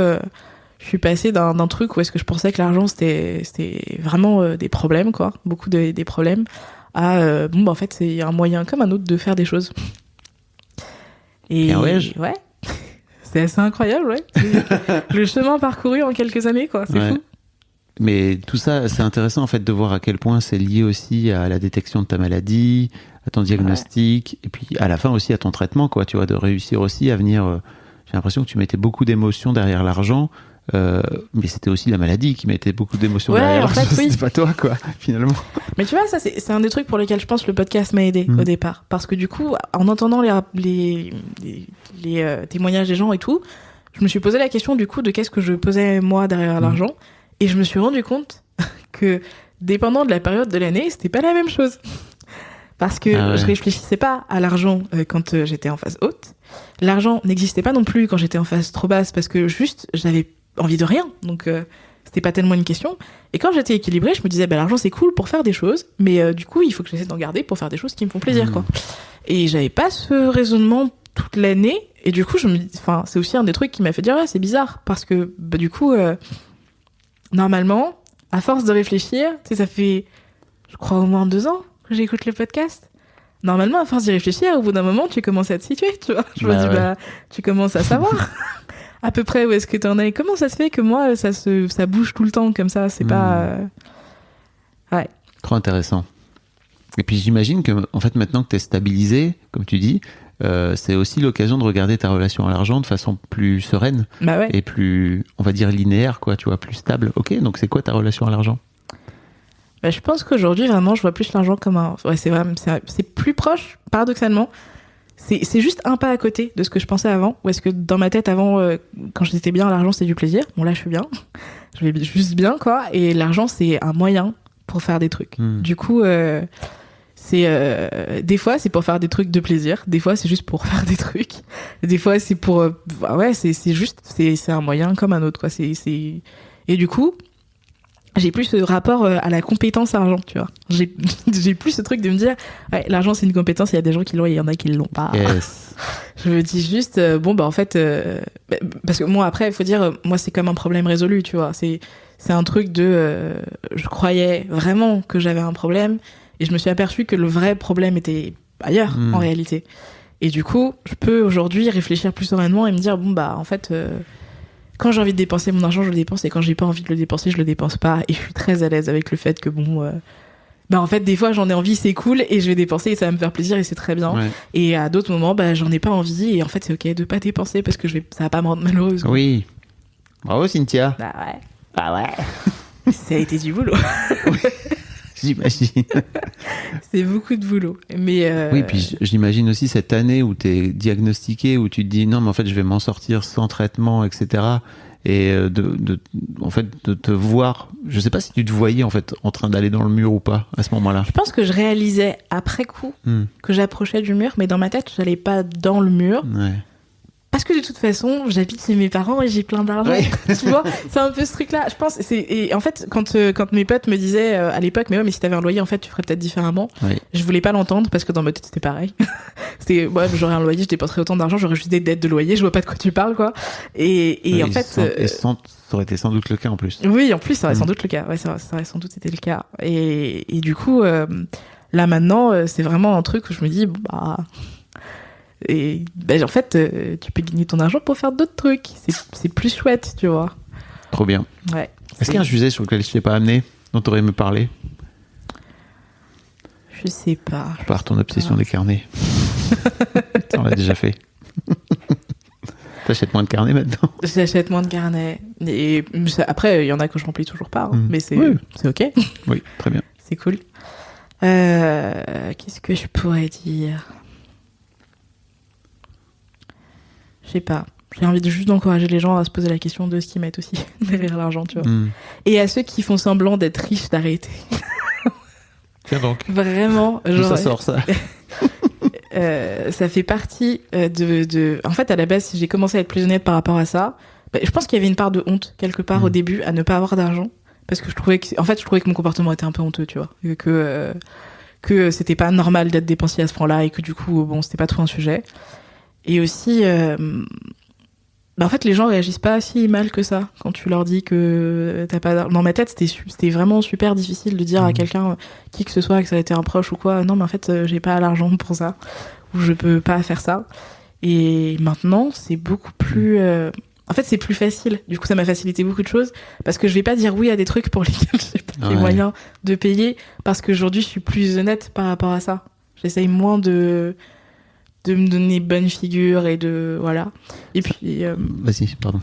je suis passée d'un truc où est-ce que je pensais que l'argent c'était vraiment des problèmes, quoi, beaucoup des problèmes, à en fait c'est un moyen comme un autre de faire des choses. Et ouais, c'est assez incroyable, ouais. Le chemin parcouru en quelques années, quoi, c'est fou. Mais tout ça, c'est intéressant en fait de voir à quel point c'est lié aussi à la détection de ta maladie, à ton diagnostic, et puis à la fin aussi à ton traitement, quoi, tu vois, de réussir aussi à venir. J'ai l'impression que tu mettais beaucoup d'émotions derrière l'argent. Mais c'était aussi la maladie qui mettait beaucoup d'émotions Ouais, derrière. en fait, oui. C'est pas toi, quoi, finalement. Mais tu vois, ça, c'est un des trucs pour lesquels je pense le podcast m'a aidé au départ. Parce que du coup, en entendant les témoignages des gens et tout, je me suis posé la question du coup de qu'est-ce que je posais moi derrière l'argent. Et je me suis rendu compte que, dépendant de la période de l'année, c'était pas la même chose. Parce que je réfléchissais pas à l'argent quand j'étais en phase haute. L'argent n'existait pas non plus quand j'étais en phase trop basse parce que juste, j'avais envie de rien. Donc, c'était pas tellement une question. Et quand j'étais équilibrée, je me disais, l'argent c'est cool pour faire des choses, mais du coup, il faut que j'essaie d'en garder pour faire des choses qui me font plaisir, quoi. Et j'avais pas ce raisonnement toute l'année. Et du coup, c'est aussi un des trucs qui m'a fait dire, ouais, c'est bizarre. Parce que, du coup, normalement, à force de réfléchir, tu sais, ça fait, je crois, au moins 2 ans que j'écoute le podcast. Normalement, à force d'y réfléchir, au bout d'un moment, tu commences à te situer, tu vois. Je me dis, tu commences à savoir à peu près où est-ce que t'en es. Comment ça se fait que moi, ça bouge tout le temps comme ça? C'est pas... Ouais. Trop intéressant. Et puis j'imagine que, en fait, maintenant que t'es stabilisé, comme tu dis, c'est aussi l'occasion de regarder ta relation à l'argent de façon plus sereine et plus, on va dire, linéaire, quoi, tu vois, plus stable. Ok, donc c'est quoi ta relation à l'argent? Je pense qu'aujourd'hui, vraiment, je vois plus l'argent comme un... Ouais, c'est plus proche, paradoxalement. C'est juste un pas à côté de ce que je pensais avant. Ou est-ce que dans ma tête, avant, quand j'étais bien, l'argent, c'est du plaisir. Bon, là, je suis bien. Je vais juste bien, quoi. Et l'argent, c'est un moyen pour faire des trucs. Du coup, des fois, c'est pour faire des trucs de plaisir. Des fois, c'est juste pour faire des trucs. Des fois, c'est pour... c'est juste... C'est un moyen comme un autre, quoi. Et du coup... j'ai plus ce rapport à la compétence argent, tu vois. J'ai plus ce truc de me dire, ouais, l'argent c'est une compétence, il y a des gens qui l'ont et il y en a qui l'ont pas. Yes. Je me dis juste, en fait, parce que moi après, il faut dire, moi c'est comme un problème résolu, tu vois. C'est un truc de, je croyais vraiment que j'avais un problème et je me suis aperçue que le vrai problème était ailleurs en réalité. Et du coup, je peux aujourd'hui réfléchir plus sereinement et me dire, en fait. Quand j'ai envie de dépenser mon argent, je le dépense, et quand j'ai pas envie de le dépenser, je le dépense pas. Et je suis très à l'aise avec le fait que en fait, des fois, j'en ai envie, c'est cool, et je vais dépenser, et ça va me faire plaisir, et c'est très bien. Ouais. Et à d'autres moments, j'en ai pas envie, et en fait, c'est ok de pas dépenser parce que ça va pas me rendre malheureuse. Oui. Bravo, Cynthia. Ouais. Ah ouais. Ça a été du boulot. Oui. J'imagine. C'est beaucoup de boulot. Mais oui, puis j'imagine aussi cette année où tu es diagnostiqué, où tu te dis non, mais en fait, je vais m'en sortir sans traitement, etc. Et en fait, de te voir, je sais pas si tu te voyais en fait en train d'aller dans le mur ou pas à ce moment-là. Je pense que je réalisais après coup que j'approchais du mur, mais dans ma tête, j'allais pas dans le mur. Ouais. Parce que de toute façon, j'habite chez mes parents et j'ai plein d'argent. Ouais. Tu vois, c'est un peu ce truc-là. Je pense, et en fait, quand mes potes me disaient à l'époque, mais si t'avais un loyer, en fait, tu ferais peut-être différemment. Oui. Je voulais pas l'entendre parce que dans ma tête, c'était pareil. C'était, j'aurais un loyer, je dépenserais autant d'argent, j'aurais juste des dettes de loyer, je vois pas de quoi tu parles, quoi. Et oui, en fait. Ça aurait été sans doute le cas en plus. Oui, en plus, ça aurait sans doute le cas. Ouais, ça aurait sans doute été le cas. Et du coup, là maintenant, c'est vraiment un truc où je me dis, et en fait, tu peux gagner ton argent pour faire d'autres trucs. C'est plus chouette, tu vois. Trop bien. Ouais. Est-ce qu'il y a un sujet sur lequel je t'ai pas amené, dont tu aurais aimé me parler? Je sais pas. À part ton obsession des carnets. On l'a déjà fait. T'achètes moins de carnets maintenant? J'achète moins de carnets. Et après, il y en a que je remplis toujours pas. Mais c'est ok. Oui, très bien. C'est cool. Qu'est-ce que je pourrais dire? Je sais pas. J'ai envie juste d'encourager les gens à se poser la question de ce qu'ils mettent aussi derrière l'argent, tu vois. Et à ceux qui font semblant d'être riches, d'arrêter. Tiens donc. Vraiment. D'où ça sort, ça? Ça fait partie de... En fait, à la base, si j'ai commencé à être plus honnête par rapport à ça, je pense qu'il y avait une part de honte, quelque part, au début, à ne pas avoir d'argent. Parce que je trouvais que mon comportement était un peu honteux, tu vois. Que c'était pas normal d'être dépensier à ce point-là et que du coup, c'était pas trop un sujet. Et aussi, en fait, les gens réagissent pas si mal que ça quand tu leur dis que t'as pas d'argent. Dans ma tête, c'était vraiment super difficile de dire à quelqu'un, qui que ce soit, que ça a été un proche ou quoi, non, mais en fait, j'ai pas l'argent pour ça, ou je peux pas faire ça. Et maintenant, c'est beaucoup plus... En fait, c'est plus facile. Du coup, ça m'a facilité beaucoup de choses, parce que je vais pas dire oui à des trucs pour lesquels j'ai pas les moyens de payer, parce qu'aujourd'hui, je suis plus honnête par rapport à ça. J'essaye moins de me donner bonne figure et de... Voilà. Et puis... Vas-y, pardon.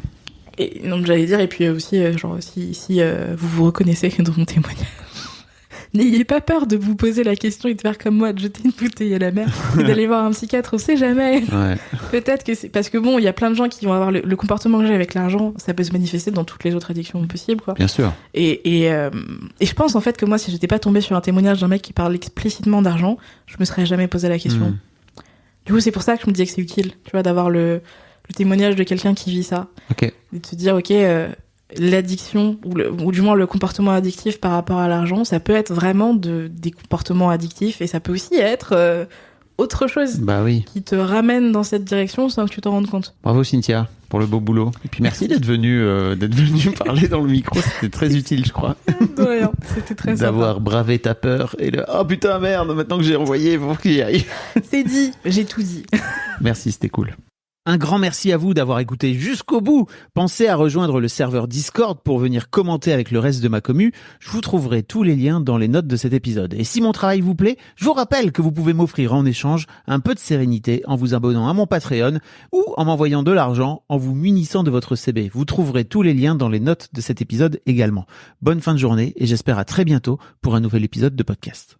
Et donc j'allais dire, et puis aussi, genre, si vous vous reconnaissez dans mon témoignage, n'ayez pas peur de vous poser la question et de faire comme moi, de jeter une bouteille à la mer et d'aller voir un psychiatre, on sait jamais. Ouais. Peut-être que c'est parce que bon, il y a plein de gens qui vont avoir le comportement que j'ai avec l'argent, ça peut se manifester dans toutes les autres addictions possibles, quoi. Bien sûr. Et je pense en fait que moi, si j'étais pas tombée sur un témoignage d'un mec qui parle explicitement d'argent, je me serais jamais posé la question. Du coup, c'est pour ça que je me disais que c'est utile, tu vois, d'avoir le témoignage de quelqu'un qui vit ça. Ok. Et de se dire, ok, l'addiction, ou du moins le comportement addictif par rapport à l'argent, ça peut être vraiment des comportements addictifs, et ça peut aussi être autre chose Bah oui. qui te ramène dans cette direction sans que tu t'en rendes compte. Bravo Cynthia pour le beau boulot. Et puis merci d'être venue parler dans le micro, c'était très utile, je crois. De rien, c'était très sympa. D'avoir bravé ta peur et le oh putain merde, maintenant que j'ai envoyé, il faut qu'il y aille. C'est dit, j'ai tout dit. Merci, c'était cool. Un grand merci à vous d'avoir écouté jusqu'au bout. Pensez à rejoindre le serveur Discord pour venir commenter avec le reste de ma commu. Je vous trouverai tous les liens dans les notes de cet épisode. Et si mon travail vous plaît, je vous rappelle que vous pouvez m'offrir en échange un peu de sérénité en vous abonnant à mon Patreon ou en m'envoyant de l'argent en vous munissant de votre CB. Vous trouverez tous les liens dans les notes de cet épisode également. Bonne fin de journée et j'espère à très bientôt pour un nouvel épisode de podcast.